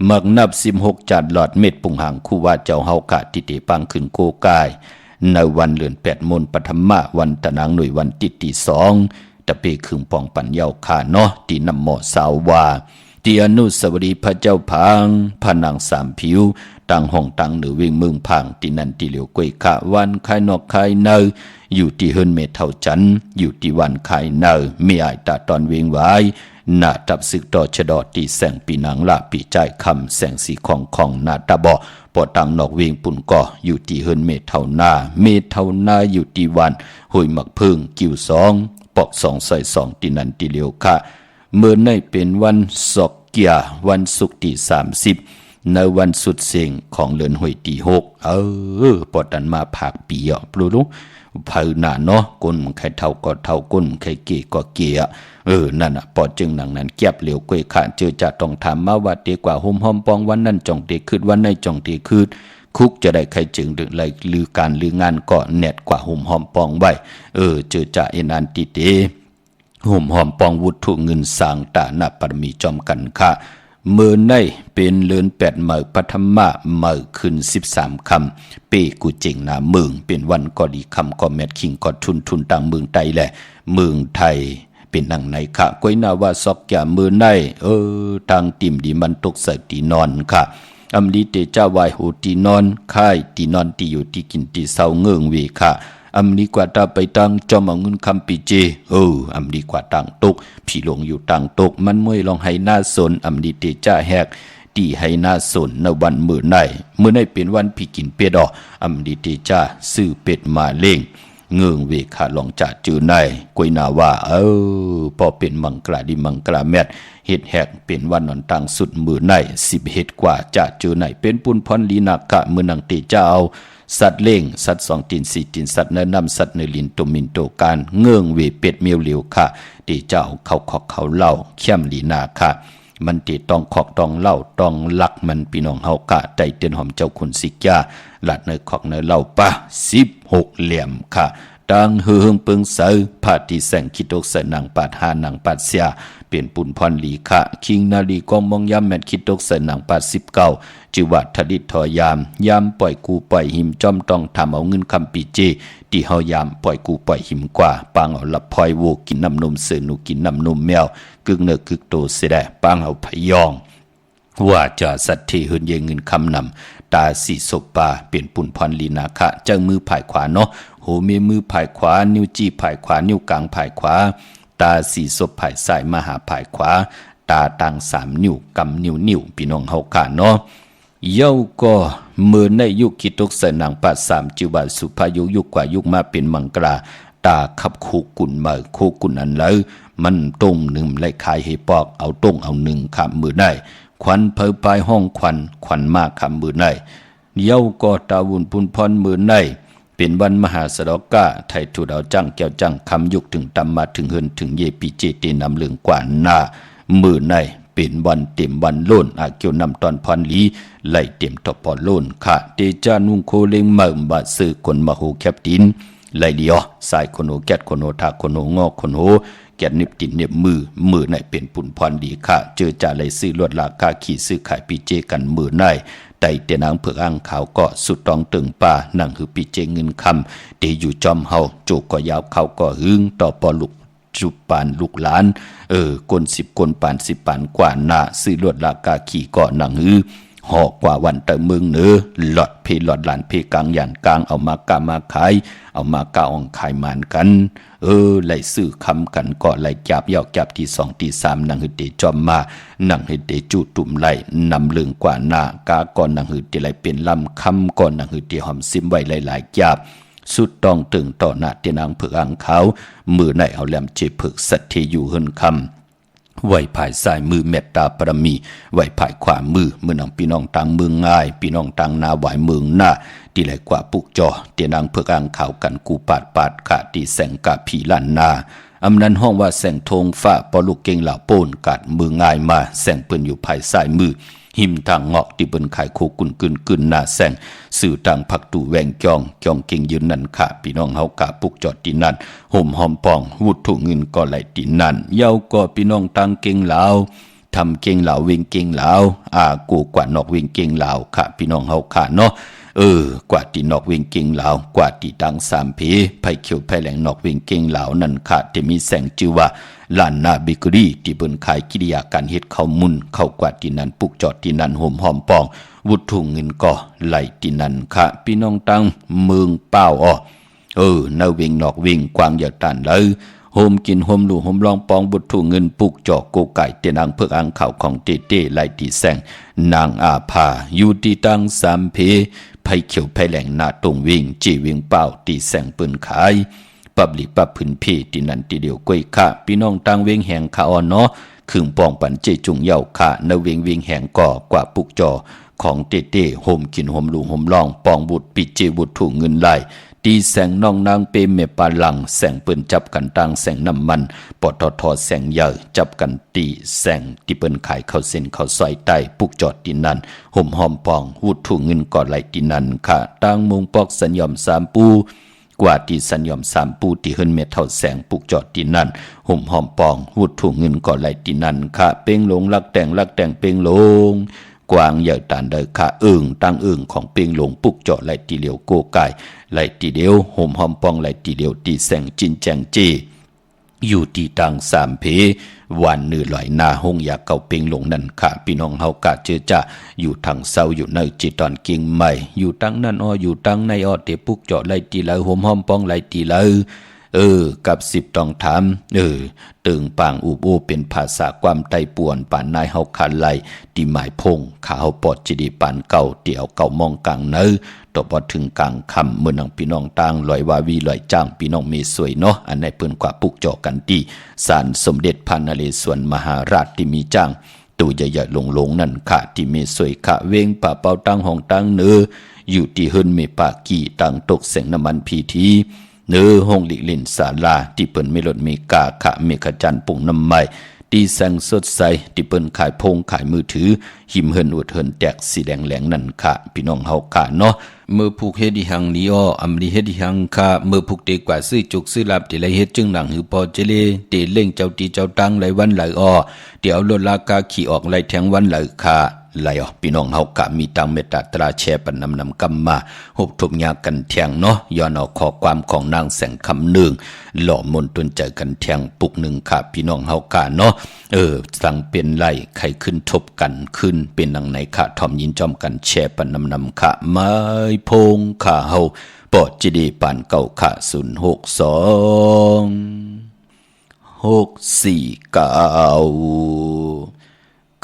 มักนับ16จัดหลอดเม็ดปุงหางคู่ว่าเจ้าเฮาค่ะติเตปังขึ้นโกกายในวันเลือน8มนปฐมะวันตะนางหน่วยวันติตี2ตะเปครึ่งปองปัญญาค่ะเนาะที่นำหมอสาวว่าที่อนุสาวรีย์พระเจ้าพังพระนางสามผิวตั้งห้องตั้งเหนือเวียงเมืองพังที่นั่นที่เหลียวกวยขะวันคายนอกคายเนออยู่ที่เฮิรนเมเท่าจันอยู่ที่วันคายเนอไม่อายตาตอนเวียงไว้หน้าตับศึกต่อชะดอตีแสงปีนางละปีใจคำแสงสีของหน้าตาบ่ปอตังนอกเวียงปุ่นก่ออยู่ที่เฮิรนเมเท่านาอยู่ที่วันห้วยหมักพึ่งกิ้ว2ปอก2ใส่2ที่นั่นที่เหลียวค่ะเมื่อในเป็นวันศอกเกียวันศุกร์ที่30ในวันสุดเสียงของเดือนหวยที่6ปอดันมาผากปีปลูรู้เผาหน้าเนาะก้นใครเท่าก็เท่าก้นใครเกี่ก็เกี่นั่นปอจึงหนังนั้นเก็บเหลียวกวยขาเจอจะต้องถามมาว่าเดีกว่าห่มหอมปองวันนั้นจ่องเดีคืดวันในจ่องเดีคืดคุกจะได้ใครจึงดึกเลยลือการลืองานก็แนดกว่าห่มหอมปองไว้เจอจะเอนันติเตห่มหอมปองวุฒุเงินสร้างตาหน้าปรมีจอมกันค่ะเมื่อในเป็นเลือน8มื้อปฐมะมื้อขึ้น13ค่ำปีกูเจงนาเมืองเป็นวันก็ดีคำก็แมทคิงก็ทุนต่างเมืองไทยแหละเมืองไทยเป็นนังไหนค่ะก้อยนาว่าซอกแก่มือในทางติ่มดีมันตกใส่ตีนอนค่ะอำลีเตจ้าวายโหตีนอนค่ายตีนอนตีอยู่ที่กินตีเศร้าเงื่องเวค่ะอำลีกว่าตาไปตั้งจอมเอาเงินคำปีเจอำลีกว่าตั้งตกพี่หลงอยู่ตั้งตกมันมวยลองให้หน้าสนอำลีเตจ้าแหกตีให้หน้าสนในวันมือในเป็นวันพี่กินเป็ดอำลีเตจ้าซื้อเป็ดมาเล่ง เงืองเวขาลองจะจือในกวยนาว่าพอเป็นมังกราดิมังกราแมดเฮ็ดแหกเป็นวันนอนตังสุดมือใน10เฮ็ดกว่าจะจือในเป็นปุนพรลีนากะมือนังติเจ้าสัตว์เล่งสัตว์2ตีน4ตีนสัตว์เนื้อนำสัตว์เนื้อลินตุมินโตการเงืองเวเป็ดเมียวเหลียวค่ะติเจ้าเขาขอกเขาเล่าเข้มลีนาค่ะมันติต้องขอกต้องเล่าต้องลักมันพี่น้องเฮากะใจเตือนหอมเจ้าคุณสิกยาหลัดเนื้อขอกเนื้อเล่าป่ะ16เหลี่ยมค่ะดังเฮืองเปิงเสอพาติแสงคิดตกเสนังปาดหานังปาดเสียเปลี่ยนปุ่นพรลีค่ะคิงนาลีกองมองยามแมดคิดตกเสนังปาด19จิวัดทดิตทอยามปล่อยกูปล่อยหิมจอมต้องทำเอาเงินคำปีเจที่เฮายามปล่อยกูปล่อยหิมกว่าปางเอาลับพลอยโวกินน้ำนมเสือหนูกินน้ำนมแมวกึกเนื้อกึกโตเสดปางเอาพยองว่าจะสัตย์ที่หืนเยเงินคำนำตาสีศพปาเปลี่ยนปุ่นพรลีนาคะจังมือผายขวาเนาะโหเมมือผายขวานิ้วจี้ผายขวานิ้วกลางผายขวาตาสีศพผายซ้ายมหาผายขวาตาต่าง3นิ้วกำนิ้วพี่น้องเฮาค่ะเนาะเย้าก็เมื่อในยุคคิดตกใส่นางปา3จิวาสุภายุกว่ายุคมาเป็นมังกราตาขับคู่กุ่นมาคู่กุ่นอันแล้วมันตรงหนึ่งไล่ขายให้ปอกเอาตรงเอาหนึ่งคำมือได้ควันเพอปลายห้องควันมากคำมือได้เย้าก็ตาวุ่นพุนพรมือได้เป็นวันมหาสดกะไทยถูดเอาจังแก้วจังคำยุกถึงตำมาถึงเฮินถึงเยปีเจตีนำเลืองกว่าหน้ามือในเป็นวันเต็มวันโล่นอาเกี่ยวนำตอนพรลีไล่เต็มตอปอโล่นค่ะเตจานุงโคเลงมาบาสื่อคนมาโหแคปตินไล่เดียวสายคนโหแกดคนโหทาคนโหงอคนโหแกดนิบตินเน็บมือในเป็นปุ่นพรดีค่ะเจอจ่าไล่ซื้อลวดลากาขี่ซื้อขายปีเจกันมือในไต่เตนางเผือกอ่างขาวก็สุดต้องตึงป่านั่งคือปีเจเงินคำเตอยู่จอมเฮาโจกก็ยาวเขาก็หึงต่อปอลุกจุปานลูกหลานกล10กลปาน10ปานกว่าหน้าซื้อลวดลากาขี่ก็นั่งหือหอกกว่าวันแต่เมืองเหนือหลอดเพหลอดหลานเพกลางยันกลางเอามากามาขายเอามากาอองขายมานกันไล่ซื้อคำกันก็ไล่จับยอกจับที่2ที่3นั่งหือเตจอมมานั่งหือเตจูตุ่มไล่นำเลืองกว่าหน้ากาก่อนนั่งหือเตไล่เป็นลำคำก่อนนั่งหือเตหอมซิมไว้หลายๆจับสุดต้องตึงต่อหน้าเตนางเผือกอ่างขาวมือในเอาแหลมเจเผือกสัตเทอยู่เฮินคำไว้ภายซ้ายมือเมตตาปรมีไว้ภายขวามือน้องพี่น้องต่างเมืองง่ายพี่น้องต่างนาหวายเมืองหน้าที่ไหลกว่าปุกจอเตนางเผือกอ่างขาวกันกูปาดขาตีแสงกาผีล้านนาอำนั้นห้องว่าแสงธงฟ้าปอลูกเก่งเหล่าโป้นกัดมือง่ายมาแสงเปิ้นอยู่ภายซ้ายมือหิมทางงอกที่เปิ้นขายโคกุนกึนหน้าแสงสื่อต่างผักตู่แวงจองเก่งยืนนั่นค่ะพี่น้องเฮากะปุกจอดที่นั่นห่มหอมปองวุดถุงเงินก็ไหลที่นั่นเย้าก็พี่น้องต่างเก่งเหล่าทำเก่งเหล่าเวงเก่งเหล่ากูกว่านอกเวงเก่งเหล่าค่ะพี่น้องเฮาค่ะเนาะกว่าที่นอกเวงเก่งเหล่ากว่าที่ดัง3 เพไผเขียวไผแหลงนอกเวงเก่งเหล่านั่นค่ะจะมีแสงชื่อว่าลานนาเบเกอรี่ที่เปิ้นขายกิริยาการเฮ็ดข้าวมุนเข้ากว่าที่นั่นปุกจอดที่นั่นห่มหอมปองวุดถุงเงินก็ไหลที่นั่นค่ะพี่น้องตังเมืองเป้านาเวงนอกเวงกวางอย่าตันเลยโฮมกินโฮมลู่โฮมลองปองบุตรถุงเงินปุกจอกโกไก่เตนางเพิกอ่างข่าวของเต้ไหลที่แสงนางอาภาอยู่ที่ตัง3 เพไผเขียวไผแหลงหน้าตรงวิ่งจีวิ่งเป้าตีแสงปืนขายปับหลีปับพื้นเพที่นั่นทีเดียวก้อยค่ะพี่น้องต่างเวงแห่งขาอ่อนเนาะขึงปองปันเจจุงเย่าค่ะนเวงแห่งก่อกว่าปุกจอของเต้โฮมกินโฮมลู่โฮมลองปองบุตรปิเจบุตรถุงเงินไหลตีแสงน้องนางเปเมปาลังแสงเปิ้นจับกันต่างแสงน้ำมันปตทแสงใหญ่จับกันตีแสงที่เปิ้นขายเข้าเส้นเข้าซอยใต้ปุกจอดที่นั่นห่มหอมปองวุดถุงเงินก่อไหลที่นั่นค่ะต่างมุงปอกสัญญอม3 ปูกว่าที่สัญญอม3 ปูที่เฮิรนเมเท่าแสงปุกจอดที่นั่นห่มหอมปองวุดถุงเงินก่อไหลที่นั่นค่ะเป้งหลงลักแต่งเป้งหลงกวางใหญ่ตานเดอค่ะตั้งของเปียงหลงปุกเจาะไหลตีเหลียวโกไก่ไหลตีเดียวห่มหอมปองไหลตีเดียวตีแสงจินแจงจีอยู่ที่ตัง3 เพวันเนื้อลอยนาห้องอยากเก่าเปียงหลงนั่นค่ะพี่น้องเฮากะเจอจะอยู่ทางเศร้าอยู่ในจิตตอนกิ่งใหม่อยู่ตั้งนั่นอยู่ตั้งในเตปุกเจาะไหลตีเหลาห่มหอมปองไหลตีเหลา กับ10ต้องถามตึงปางอูบูเป็นภาษาความไต้ป่วนปานนายเฮาคันไหลที่หมายพงขาวปอดจิดีปานเก่าเตี่ยวเก่ามองกลางเนอตบถึงกลางคำเมื่อนังพี่น้องต่างลอยวาวีลอยจ้างพี่น้องเมสวยเนาะอันในเปิ้นกว่าปุกจอกันดีศาลสมเด็จพระนเรศวรมหาราชที่มีจ้างตัวใหญ่ๆลงนั่นค่ะที่เมสวยค่ะเวงป่าเป่าตั้งห้องตั้งเนื้ออยู่ที่หึนเมปากี่ตั้งตกแสงน้ำมันพีทีห้องหลีกเล่นศาลาที่เปิ้นไม่ลดเมกาขะเมฆจันทร์ปุ่งน้ำไม้ที่แสงสดใสที่เปิ้นขายพงขายมือถือหิมเฮินอวดเฮินแตกสีแดงแหลงนั่นค่ะพี่น้องเฮาค่ะเนาะเมื่อผูกเฮ็ดดิหังนี้อำลีเฮ็ดดิหังค่ะเมื่อผูกเตกว่าซื้อจุกซื้อลับที่ไรเฮ็ดจึงหลังหือพอเจเลเตเล่งเจ้าตีเจ้าตังไหลวันไหลเดี๋ยวลดราคาขี่ออกไหลแทงวันไหลค่ะไหลพี่น้องเฮากะมีตังเมตตาตราแชร์ปันนำกำมาหบทุบยากันแทงเนาะย้อนเอาข้อความของนางแสงคำหนึ่งหล่อมนตนใจกันแทงปุกหนึ่งค่ะพี่น้องเฮากะเนาะสั่งเป็นไหลใครขึ้นทบกันขึ้นเป็นนังไหนค่ะทอมยินจอมกันแชร์ปันนำค่ะไม้พงค่ะเฮาปอดจิดีปานเก่าค่ะ062 649 9249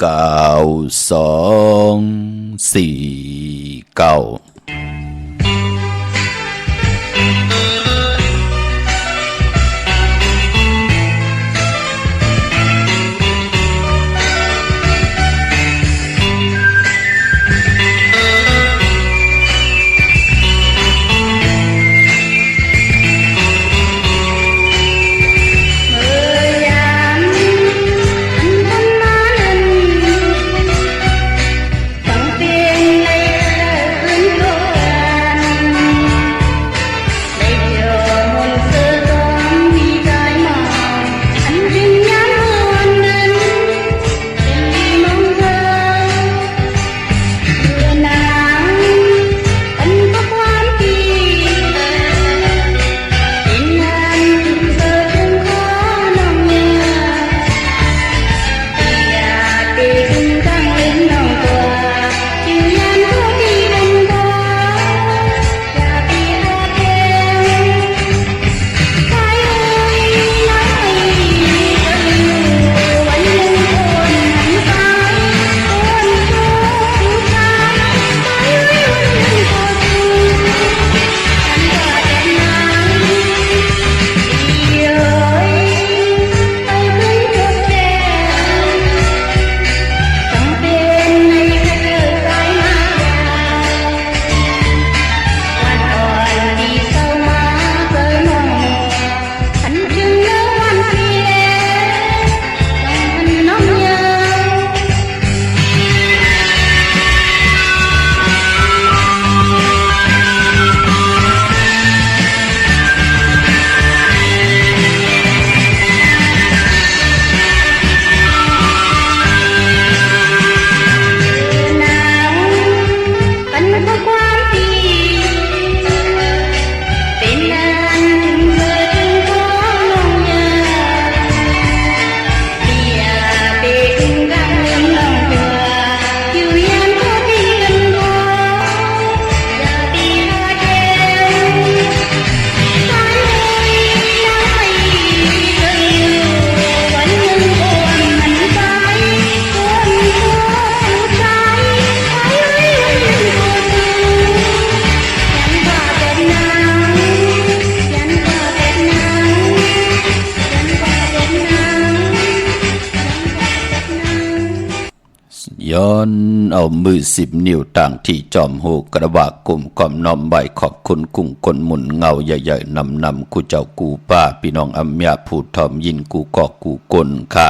ย้อนเอามือ10 นิ้วต่างที่จอมหูกระบะกลุ่มก่อมน้อมใบขอบคุณกุ้งคนหมุนเงาใหญ่ๆนำกูเจ้ากูป้าพี่น้องอัมยาผู้ทอมยินกูกอกกูกลค่ะ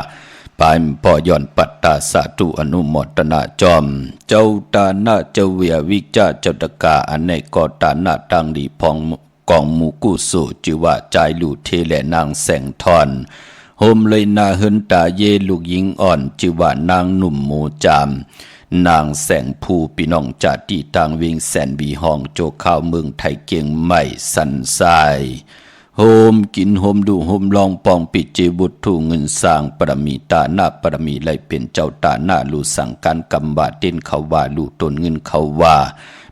ปายปอย่อนปัตตาสาธุอนุโมทนาจอมเจ้าตาหน้าเจ้าเวียวิจาเจ้าตะกาอันในกอตาหน้าตังดีพองกองมูกุสุจิว่าใจลู่เทแลนางแสงทอนโฮมเลยนาเฮินตาเยลูกหญิงอ่อนจิว่านางหนุ่มหมูจามนางแสงภูพี่น้องจาติต่างเวียงแสนบีห้องโจข้าวเมืองไทยเกียงใหม่สันทรายโฮ โฮมกินโฮมดูโฮมลองปองปิเจบุตรถูเงินสร้างปรมีตาหน้าปรมีไหลเป็นเจ้าตาหน้าลูสั่งการกำบาเต้นเขาว่าลูตนเงินเขาว่า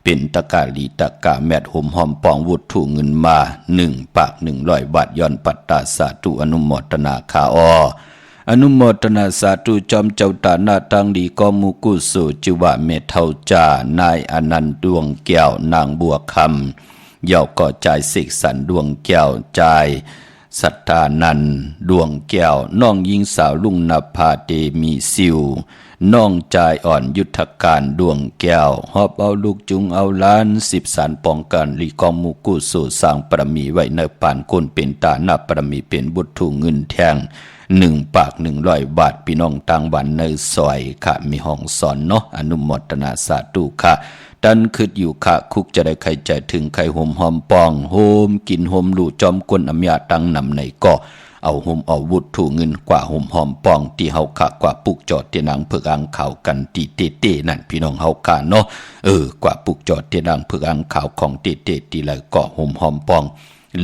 เป็นตะกาลีตะกาแมดโฮมหอมปองวุฒถูเงินมา1 ปาก 100 บาทย้อนปัตตาสาธุอนุโมทนาคาอนุโมทนาสาธุจอมเจ้าตาหน้าตังดีกอมุกุสุจิวะเมเทาจานายอนันต์ดวงแก้วนางบัวคำเย่าก่อจ่ายเสกสรรดวงแก้วจ่ายสัทธานันดวงแก้วน้องยิงสาวลุงนภาเตมีซิวน้องจ่ายอ่อนยุทธการดวงแก้วหอบเอาลูกจุงเอาล้าน10 สารป้องกันลีกองมุกุสุสร้างปรมีไว้ในปานคนเป็นตาหน้าปรมีเป็นบุตรถูเงินแทง1 ปาก 100 บาทพี่น้องต่างบ้านในซอยค่ะมีห้องสอนเนาะอนุโมทนาสาธุค่ะดันคืดอยู่ค่ะคุกจะได้ใครใจถึงใครห่มหอมปองโฮมกินโฮมลู่จอมกวนอำยาตั้งนำในก่อเอาห่มเอาวุฒถูเงินกว่าห่มหอมปองที่เฮาค่ะกว่าปุกจอดเตียนางเพื่ออังข่าวกันตีเตนั่นพี่น้องเฮาค่ะเนาะกว่าปุกจอดเตียนางเพื่ออังข่าวของเตตีไหลก่อห่มหอมปอง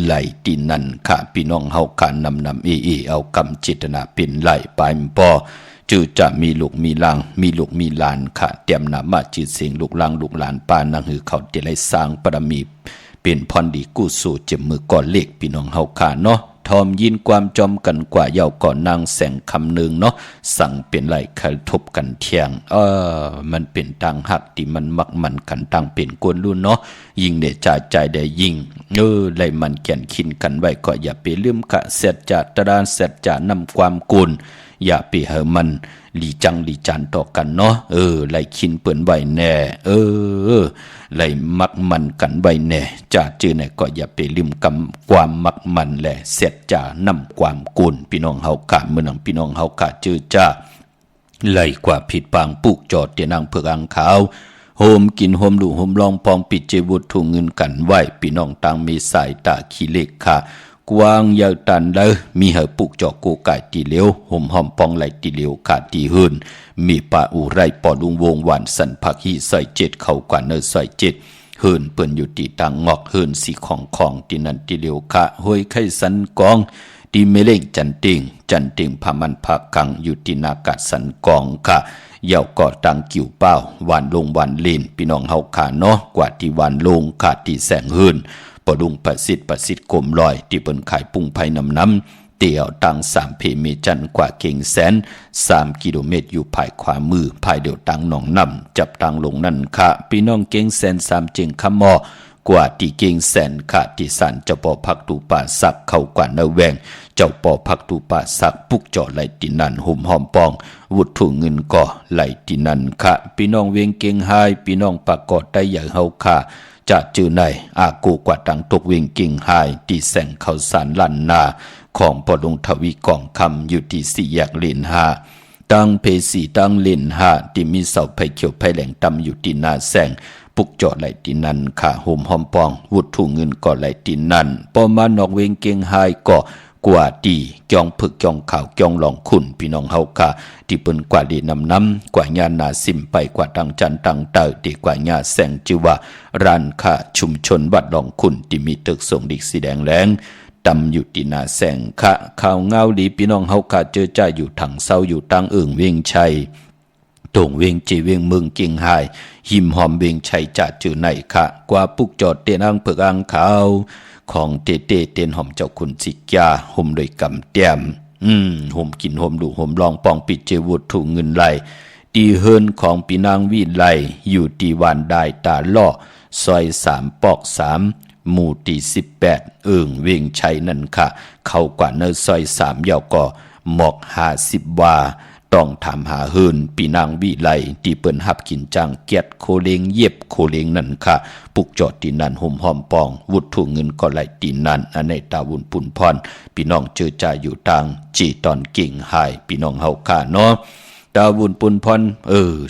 ไหลตีนั่นค่ะพี่น้องเฮาค่ะนำเอากำจิตนาเป็นไหลไปปอจือจะมีลูกมีหลานมีลูกมีหลานค่ะเตรียมนามาจือเสียงลูกหลานลูกหลานป้านังหือเขาเตไลสร้างปรมีเป็นพรดีกู้สู่เจ็บมือก่อนเล็กพี่น้องเฮาค่ะเนาะทอมยินความจอมกันกว่าเยาก่อนนางแสงคำหนึ่งเนาะสั่งเป็นไรกระทบกันเที่ยงมันเป็นต่างหักที่มันมักมันกันต่างเป็นกวนรุ่นเนาะยิงเดจ่าใจได้ยิงไรมันแก่นขินกันไว้ก็อย่าไปลืมกะเสร็จจะตรานเสร็จจะนำความกุลอย่าไปเหมันหลีจังหลีจันต่อกันเนาะไรขินเปิ่นไว้แน่ไรมักมันกันไว้แน่จะจื้อไหนก็อย่าไปลืมกำความมักมันแหละเสร็จจะนำความกุลพี่น้องเฮากะเมื่อนังพี่น้องเฮากะจื้อจ้าไล่กว่าผิดปางปุกจอดเตียนางเผือกอังขาวโฮมกินโฮมดูโฮมลองปองปิดเจวุฒถูเงินกันไว้พี่น้องต่างมีสายตาขี้เล็กค่ะกวางยาวตันเลยมีเหอปุกจอกกูไก่ตีเหลียวห่มหอมปองไหลตีเหลียวขาดตีหืนมีป่าอูไรปอดุงวงหวานสันผักฮีใส่เจ็ดเข้ากว่าเนอใส่เจ็ดหืนเปิ่นอยู่ตีต่างงอกหืนสีของตีนันตีเหลียวค่ะห้อยไข่สันกองตีเมเล่งจันติงพามันพักกังอยู่ตีนากาศสันกองค่ะเย่าก่อตังกิ่วเป้าหวานลงหวานเลนพี่น้องเฮาขาเนาะกว่าที่หวานลงขาดที่แสงหืนปดุงประสิทธิ์กลมลอยที่เปิ้นขายปุ้งไผ่น้ำเตี่ยวตัง3 เพเมจันกว่าเก่งแสน3 กิโลเมตรอยู่ภายขวามือภายเดียวตังหนองน้ำจับตังลงนั่นค่ะพี่น้องเก่งแสน3เจงคำมอกว่าที่เก่งแสนค่ะที่สันเจ้าปอพักตูป่าสักเข้ากว่าเนแวงเจ้าปอพักตูป่าสักปุกจอไหลตินันห่มหอมปองวุฒถูเงินก่อไหลตินันค่ะพี่น้องเวียงเก่งไฮพี่น้องปากกอดได้ใหญ่เฮาค่ะจะจื้อในอากูกว่าตังตกเวียงกิ่งหายที่แสงเขาสารลันนาของปอดงทวีกองคำอยู่ที่4 แยกเลน5ตั้งเพสีตั้งเลน5ที่มีเสาไผ่เขียวไผ่แหลงตำอยู่ที่หน้าแสงปุกจอดไหลที่นั่นค่ะโฮมหอมปองวุฒถูเงินก่อไหลที่นั่นปอมานอกเวียงกิ่งหายก็กว่าดีจองผึกจองข่าวจองหลองขุนพี่น้องเฮาค่ะที่เปิ้นกว่าดีน้ำกว่าญานาซิมไปกว่าตังจันตังเตอดีกว่าญาแสงจิว่าร้านค้าชุมชนวัดหลองขุนที่มีตึกส่งดิกสีแดงแรงตำอยู่ที่นาแสงค่ะข่าวเงาดีพี่น้องเฮาค่ะเจอจ้าอยู่ถังเศร้าอยู่ตังเวียงชัยตรงเวียงจีเวียงเมืองเกียงไฮหิมหอมเวียงชัยจัดจือในค่ะกว่าปุกจอดเตียนอังเผือกอังขาวของเตเตียนหอมเจ้าคุณสิกาห่มโดยกำเตียมห่มกินห่มดูห่มลองปองปิดเจวุฒถูเงินไหลตีเฮินของปีนางวีไหลอยู่ตีวันได้ตาล่อซอย3 ปอก 3หมู่ที่18เวียงชัยนั่นค่ะเข้ากว่าเนอซอย3ยาวก่อหมอก50 วาต้องถามหาเฮินปีนางวิไลที่เปิ้นหับกินจังเกียดโคเลงเย็บโคเลงนั่นค่ะปุกจอดที่นั่นห่มหอมปองวุฒถูเงินก็ไหลตีนั่นอันในตาวุนปุ่นพรพี่น้องเจอจ่าอยู่ทางจีตอนเก่งหายพี่น้องเฮาค่ะเนาะตาวุนปุ่นพร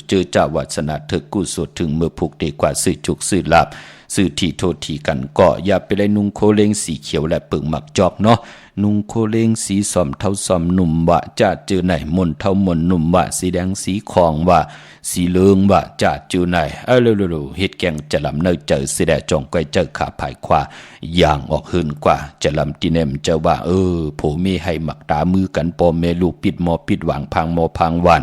เจอจ่าวัสนาเถิกกุศลถึงเมื่อผูกเดกว่าซื้อจุกซื้อลาบ สื่อที่โทษทีกันก็อย่าไปเลยนุ่งโคเลงสีเขียวและเปิงหมักจอกเนาะนุ่งโคเลงสีสอมเท่าสอมหนุ่มว่าจะเจอไหนมนเท่ามนหนุ่มว่าสีแดงสีคองว่าสีเหลืองว่าจะเจอไหนเร็วๆเฮ็ดแกงจะลำเนยเจอสีแดงจงก้อยเจอขาภายขวาอย่างออกหืนกว่าจะลำตีเนมเจอว่าผมมีให้หมักตามือกันปอเมลูปิดหมอปิดหวังพังหมอพังวัน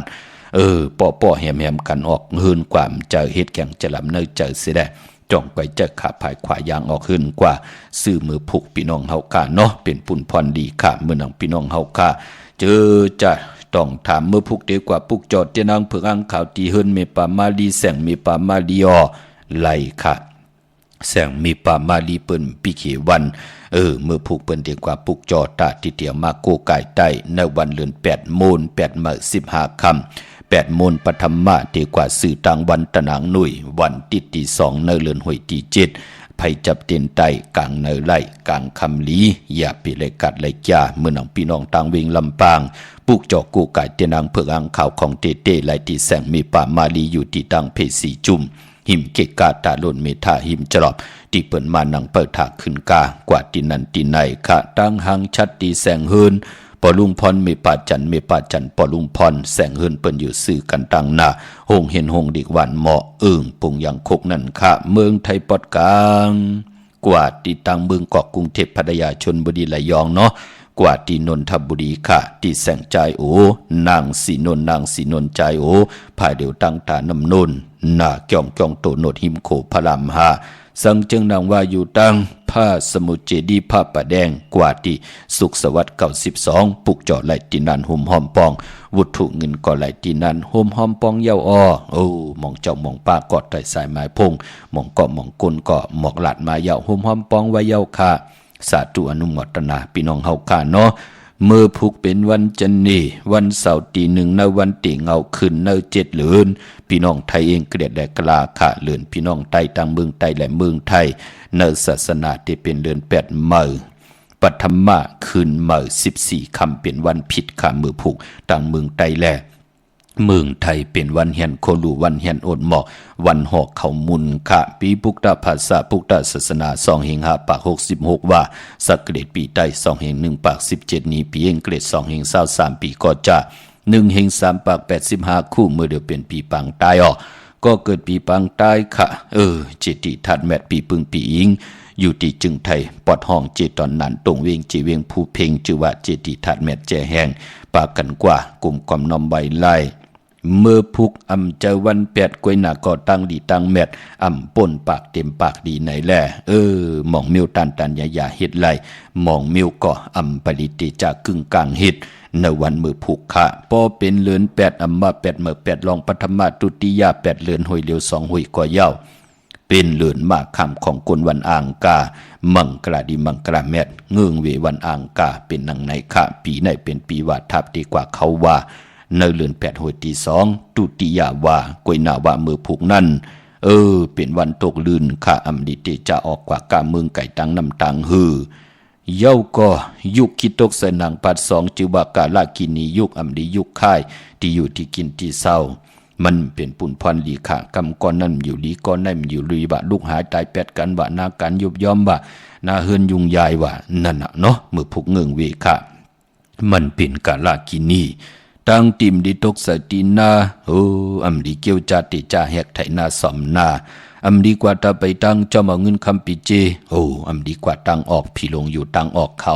ป่อแหมกันออกหืนกว่าเจอเฮ็ดแกงจะลำเนยเจอสีแดงจ้องไปเจอขาภายขวายางออกขึ้นกว่าซื้อมือผูกพี่น้องเฮาค่าเนาะเป็นปุ่นพรดีค่ะเมื่อนังพี่น้องเฮาค่าเจอจะต้องถามมือผูกดีกว่าผูกจอดเจนางเผือกอังข่าวตีเฮิรนมีปามาลีแสงมีปามาลีอไหลค่ะแสงมีปามาลีเปิ้นปีเขวันมือผูกเปิ้นดีกว่าผูกจอดตาที่เตียวมาโกไก่ใต้ในวันเดือน8โมง8มื้อ15ค่ำ8โมงปฐมมาดีกว่าสื่อต่างวันตะนางหนุ่ยวันที่2ในเดือนหวยที่7ภัยจับเต็นไตกลางเนไล่กลางคำลีอย่าปิเลยกัดเลยจ้าเมื่อนังพี่น้องต่างเวงลำปางปุกจอกกูไก่เตนางเผือกอังข่าวของเต้ไหลที่แสงมีป่ามาลีอยู่ที่ตั้งเพสีจุ่มหิมเกกาตาล่นเมธาหิมจรอบที่เปิ่นมานังเปิดถากขึ้นกากว่าที่นั่นที่ไหนค่ะตั้งหังชัดตีแสงเฮินปอลุงพรมีป่าจันปอลุงพรแสงเฮินเปิ้นอยู่สื่อกันต่างหน้าหงเห็นหงดิกหวานเหมาะปุงอย่างคกนั่นค่ะเมืองไทยปอดกลางกว่าที่ตั้งเมืองเกาะกรุงเทพพัทยาชลบุรีระยองเนาะกว่าที่นนทบุรีค่ะที่แสงใจนางสีนนใจภายเดียวตั้งตานำนนหน้าเกี่ยงโตโนดหิมโขพระรามห้าสังจึงนางว่าอยู่ตั้งผ้าสมุทรเจดีผ้าป่าแดงกว่าที่สุขสวัสดิ์92ปุกจอดไหลตีนันห่มหอมปองวุถุเงินก่อไหลตีนันห่มหอมปองเย้าอ้อมองเจ้ามองป้ากอดไต่สายไม้พงมองเกาะมองกุนเกาะหมอกหลัดมาเย้าห่มหอมปองไว้เย้าค่ะสาธุอนุโมทนาพี่น้องเฮาค่ะเนาะเมื่อผูกเป็นวันจันนีวันเสาร์ตีหนึ่งในวันตีเงาขึ้นใน7เดือนพี่น้องไทยเองเกลียดและกลาค่ะเลือนพี่น้องไทยต่างเมืองไทยและเมืองไทยในศาสนาที่เป็นเดือน8มื้อปฐมมาคืนมื้อ14ค่ำเป็นวันผิดค่ะมือผูกต่างเมืองไทยและเมืองไทยเป็นวันเฮียนโคลูวันเฮียนอดหมอกวันหอกเขามุนค่ะปีปุกตาภาษาปุกตาศาสนา2เฮง5ปาก66ว่าสักเกรดปีใต้2เฮง1ปาก17นี้ปีเฮงเกรด2เฮง23ปีก็จะ1เฮง3ปาก85คู่เมื่อเดือนเป็นปีปังตายก็เกิดปีปังตายค่ะเจติทัดแมทปีปึงปีอิงอยู่ที่จึงไทยปอดห้องเจตอนนั้นตรงเวงเจเวงผู้เพ่งจือว่าเจติทัดแมทแจแหงปากกันกว่ากลุ่มความนอมใบไล่เมื่อพุกเจอวัน8กวยหนาก็ตั้งดีตั้งแมทป่นปากเต็มปากดีไหนแลหม่องมิวตันยาเฮ็ดไล่หม่องมิวก็ปริติจากกึ่งกลางเฮ็ดในวันมือผูกค่ะพอเป็นเลือน8มา8มื้อ8รองปฐมตุติยา8เลือนหวยเหลียว2หวยก็ยาวเป็นเลือนมากคำของคนวันอ่างกามังกราดีมังกราแมทเงืองเววันอ่างกาเป็นนังในค่ะปีไหนเป็นปีว่าทับดีกว่าเขาว่าในเลือน8หวยที่2ตุติยาว่ากวยหนาว่ามือผูกนั่นเป็นวันตกลื่นค่ะดิเตจะออกกว่ากาเมืองไก่ตังน้ำตังเย้าก็ยุคคิดตกใส่นางปัด2จือว่ากาลากินียุคดิยุคค่ายที่อยู่ที่กินที่เศร้ามันเป็นปุ่นพรลีค่ะกำก้อนนั่นอยู่ลีก้อนนั่นอยู่ลุยบะลูกหายตายแปดกันบะนาการยุบย่อมบะนาเฮือนยุงยายว่ะนั่นน่ะเนาะมือผูกเงิงเวค่ะมันเป็นกาลากินีตั้งติมดิตกใส่ตีนาดิเกี่ยวจาติจ่าแหกไถนาสอมนาดีกว่าตาไปตั้งเจ้ามาเงินคำปีเจดีกว่าตั้งออกพี่ลงอยู่ตั้งออกเขา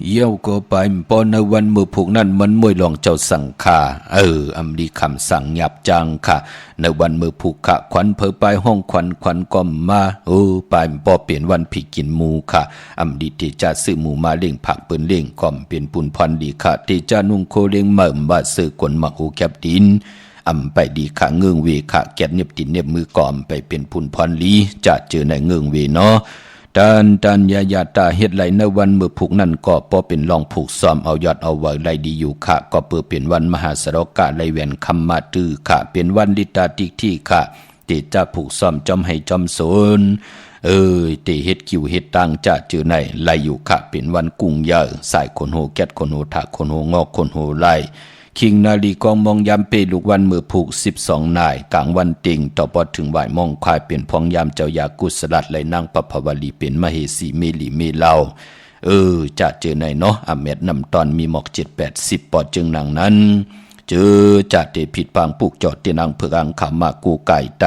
เยี่ยวก็ไปปอในวันมือผูกนั่นมันมวยลองเจ้าสั่งขาดีคำสั่งหยับจังค่ะในวันมือผูกขะขวัญเพอไปห้องขวัญก็มาไปปอเปลี่ยนวันผีกินหมูค่ะดีเตจ่าซื้อหมูมาเลี้ยงผักเปิ้นเลี้ยงก็เป็นปุ่นพรดีค่ะเตจ่านุ่งโคเลี้ยงมาบาซื้อกวนหมักหูแคบดินไปดีค่ะเงืองเวค่ะแกะเน็บตินเน็บมือก่อมไปเป็นพุ่นพรลีจะเจอในเงืองเวเนาะตันยาตาเฮ็ดไหลในวันมือผูกนั่นก็พอเป็นลองผูกซ้อมเอายอดเอาไว้ไหลดีอยู่ค่ะก็เปิดเป็นวันมหาสรกะไหลแหวนคำมาตื้อค่ะเป็นวันลิตาติกที่ค่ะเตจะผูกซ้อมจอมให้จอมโซนเตเฮ็ดคิวเฮ็ดตังจะเจอในไหลอยู่ค่ะเป็นวันกุ้งเยอะสายคนโหแกดคนโหถาคนโหงอกคนโหไหล คิงนาลีกองมองยามเปลูกวันมือผูก12นายกลางวันติงต่อปอถึงบ่ายมองควายเป็นพองยามเจ้ายากุสลัดไหลนางปภวลีเป็นมเหสีเมลีเมเลาจะเจอในเนาะอเมดนำตอนมีหมอก7-80ปอจึงนางนั้นเจอจะเตผิดปางปลูกจอดเตนางเพื่ออังขามากูไก่ไต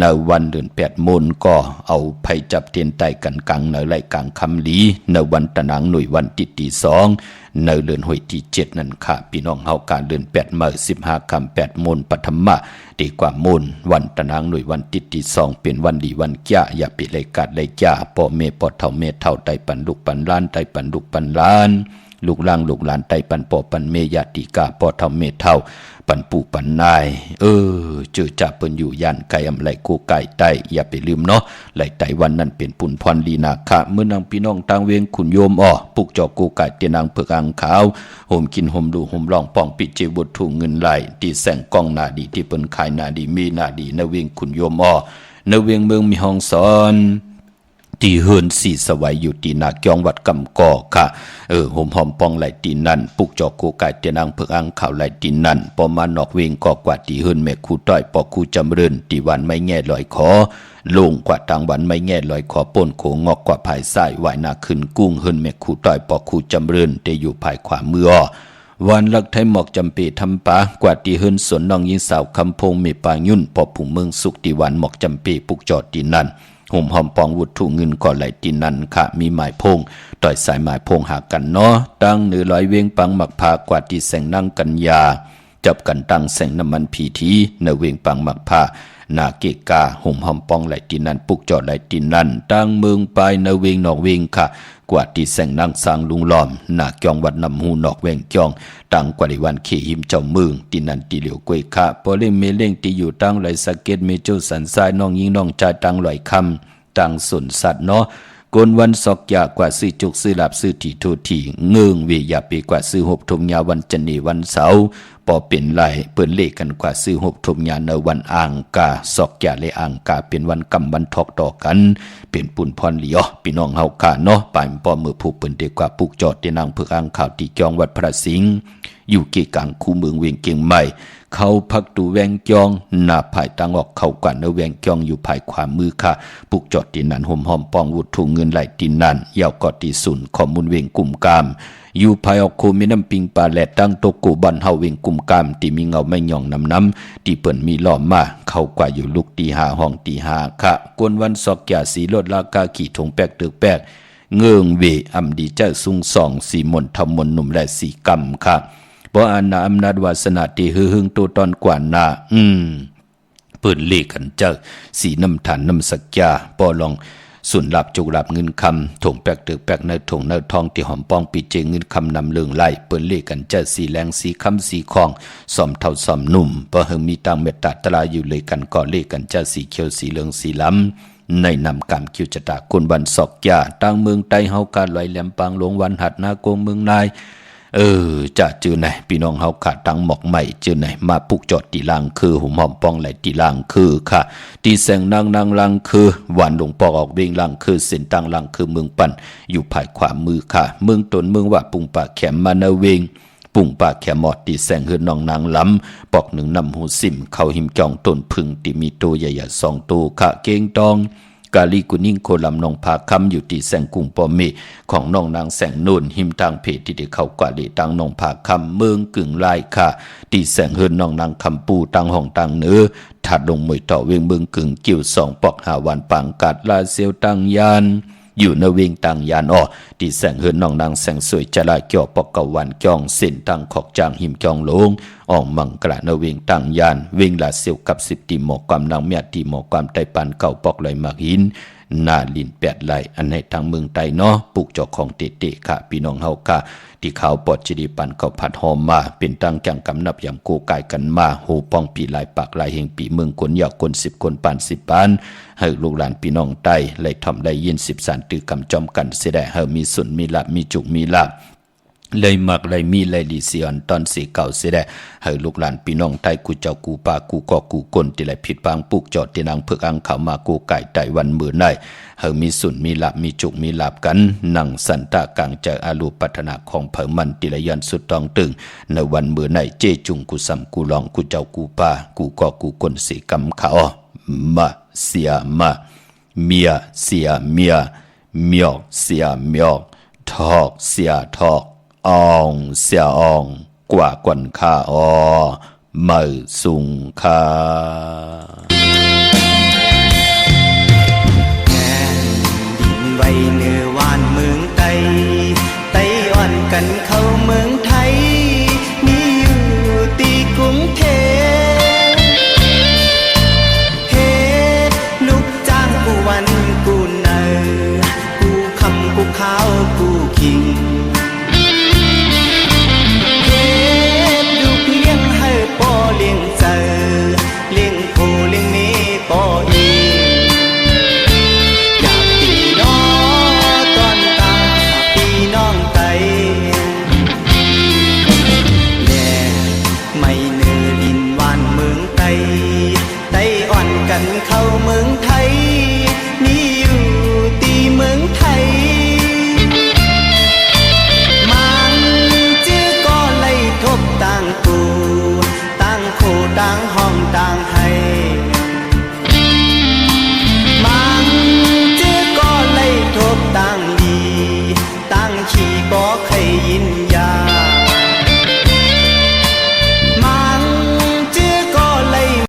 ในวันเดือน8 มูลก็เอาไผจับเตียนไตกันกลางในไรกลางคำลีในวันตะนางหน่วยวันติดที่2ในเดือนหวยที่7นั่นค่ะพี่น้องเฮาการเดือน8มื้อ15ค่ำ8 มูลปฐมะดีกว่ามูลวันตะนางหน่วยวันติดที่2เป็นวันดีวันแก่อย่าปิเลยกาดเลยจ้าพ่อแม่พ่อเฒ่าแม่เฒ่าไตปันลูกปันล้านไตปันลูกปันล้านลูกล่างลูกหลานไตปันปอปันเมญาติกาพ่อเฒ่าแม่เฒ่าปันปู่ปันนายเจอจ่าเปิ้นอยู่ย่านไก่อำไหลกูไก่ไตอย่าไปลืมเนาะไหลไตวันนั้นเป็นปุ่นพรลีนาคะเมื่อนางพี่น้องต่างเวียงขุนโยมปุกจอกูไก่เตียนางเผือกอังขาวห่มกินห่มดูห่มร้องป้องปิดเจบุตรถูกเงินไหลตีแสงกองนาดีที่เปิ้นขายนาดีมีนาดีนเวียงขุนโยมนเวียงเมืองมีห้องสอนที่เฮินสีสวัยอยู่ตีนาเกียงวัดกำกอค่ะหอมหอมปองไหลตีนั่นปุกจอกกูไก่เตียนางเผือกอังข่าวไหลตีนั่นปอมานอกเวงกอกว่าตีเฮินแม่คู่ต้อยปอคู่จำเริญตีวันไม่แง่ลอยคอลงกว่าทางวันไม่แง่ลอยคอป่นโขงอกกว่าภายซ้ายไหวนาขึ้นกุ้งเฮินแม่คู่ต้อยปอคู่จำเริญเตอยู่ภายขวามือวันลักไทยหมอกจำปีทำปากว่าตีเฮินสวนน้องยิงสาวคำพงเมปายุ่นปอผุ่งเมืองสุขตีวันหมอกจำปีปุกจอดตีนั่นห่มหอมปองวุฒุเงินก่อไหลตีนันค่ะมีหมายพงต่อยสายหมายพงหากันเนาะตั้งเนื้อลอยเวียงปังหมักพากว่าตีแสงนั่งกันยาจับกันตั้งแสงน้ำมันผีทีเนื้อเวียงปังหมักพานาเกกาห่มหอมปองไหลตีนันปุกจอดไหลตีนันตั้งเมืองไปเนื้อเวียงนอกเวียงค่ะกว่าตีแสงนั่งสร้างลุงล้อมนาเกียงวัดนำหูนอกเวียงจองตั้งกว่าในวันเขหิมเจ้าเมืองตีนันตีเหลียวกวยค่ะพอเล่งเมเล่งตีอยู่ตั้งไหลสะเก็ดเมเจ้าสันทรายน้องยิงน้องชายตั้งลอยคำต่างสนสัตว์เนาะกนวันศอกยากว่าซื้อจุกซื้อหลับซื้อถี่ทุทีเงื่งเวียปีกว่าซื้อหบทมยาวันจันนีวันเสาร์ปอเป็นไรเปิ้นเลขกันกว่าซื้อหบทมยาในวันอ่างกาศอกยาและอ่างกาเป็นวันกำวันทอกต่อกันเป็นปุ่นพรลีพี่น้องเฮาค่ะเนาะปปอมือผู้เปิ้นเด็กกว่าปุกจอดที่นางเผือกอ่างข่าวตีจองวัดพระสิงห์อยู่เกกลางคูเมืองเวียงเกียงใหม่เขาพักตูแวงจองหน้าภายตังออกเข้ากว่าเนแวงจองอยู่ภายขวามือค่ะปุกจอดตีนันห่มหอมปองวุฒุเงินไหลตีนันยาวกอตีสุนข้อมูลเวงกลุ่มกามอยู่ภายออกโคมีน้ำปิงปลาแหลตั้งโตกูบันเฮาเวงกลุ่มกามที่มีเงาไม่หย่องน้ำที่เปิ่นมีล้อมมาเข้ากว่าอยู่ลูกตีหาห้องตีหาค่ะกวนวันศอกยาสีลดราคาขี่ถงแปกตึกแปกเงื่งเวอำดีเจ้าซุงสองสีมนทำมนหนุ่มและสีกำค่ะบ่อานาอำนาจวาสนาที่หึงตัวตอนกว่านาเปิ่นเลขกันเจ้าสีน้ำฐานน้ำสักยาบ่ลองส่วนหลับจุกหลับเงินคำถงแปกตึกแปกในถงในทองที่หอมปองปีเจเงินคำนำเลืองไหลเปิ่นเลขกันเจ้าสีแรงสีคำสีคองสอมเท่าสอมหนุ่มบ่เฮงมีตังเมตตาตราอยู่เลยกันก่อเลขกันเจ้าสีเขียวสีเหลืองสีล้ำในนำกำคิวจตาคนวันศอกยาตั้งเมืองไต้เฮาการลอยแหลมปางหลวงวันหัดนาโกงเมืองนายจะเจอไหนพี่น้องเฮาขาดตังหมอกใหม่เจอไหนมาปุกจอดตีลางคือหุ่มหอมปองไหลตีลางคือค่ะตีแสงนางลังคือวันหลวงปอกออกเบ่งลังคือเส้นตังลังคือเมืองปั่นอยู่ภายขวามือค่ะเมืองตนเมืองว่าปุงปากแขมมาเนเวงปุ่งปากแขมอดตีแสงเฮือนน้องนางล้ำปอกหนึ่งนำหูซิมเข้าหิมจองต้นพึ่งที่มีตัวใหญ่ๆ2ตัวค่ะเก่งตองกาลีกุนิ่งโคลำนองพาคำอยู่ที่แสงกุงปอมเมของน้องนางแสงนุ่นหิมทางเพจที่ได้เข้ากว่าเลยตังน้องพาคำเมืองกึ่งลายค่ะที่แสงเฮินน้องนางคำปูตังห้องตังเนื้อถัดลงมวยต่อเวียงเมืองกึ่งกิ่ว2ปอกหาวันปังกัดลาเซียวตังยานอยู่ในเวียงตังยานที่แสงเฮินน้องนางแสงสวยจลาเกี่ยวปอกกวันจองเส้นตังขอกจางหิมจองลงอ่องมังกระในเวียงตังยานเวียงลาเซียวกับ10ตีหมอกความนางเมียตีหมอกความไตปันเก่าปอกลอยมากหินนาลิน8ไหลอันให้ทางเมืองไต้เนาะปลูกเจ้าของเตะค่ะพี่น้องเฮาค่ะที่เขาปอดจิดีปันเขาผัดหอมมาเป็นตังจังกำนับอย่างโกกายกันมาโหป้องปีหลายปากหลายแห่งปีเมืองคนยาวคน10คนปาน10ปานให้ลูกหลานพี่น้องไต้ไหลทำได้ยิน10สารตือกำจอมกันเสียได้เฮามีสุนมีลาบมีจุกมีลาบ เลยมักเลยมีเลยดีเสียนตอนสีเก่าเสียได้ให้ลูกหลานพี่น้องไทยกูเจ้ากูป่ากูก็กูก้นที่ไรผิดบางปุกจอดที่นางเพื่ออังเขามากูไก่ไตวันมือได้ให้มีสุนมีหลับมีจุกมีหลับกันนั่งสันตากลางใจอารูปัฒนาของเผ่ามันติระยันสุดตองตึงในวันมือในเจจุงกูสัมกูลองกูเจ้ากูป่ากูก็กูก้นสีกำเขามาเสียมาเมียเสียเมียเมียกเสียเมียกทอกเสียทอกอองเสียอองกว่ากวนข้าอมือสุงข้าแผ่นดินไหวเหนือ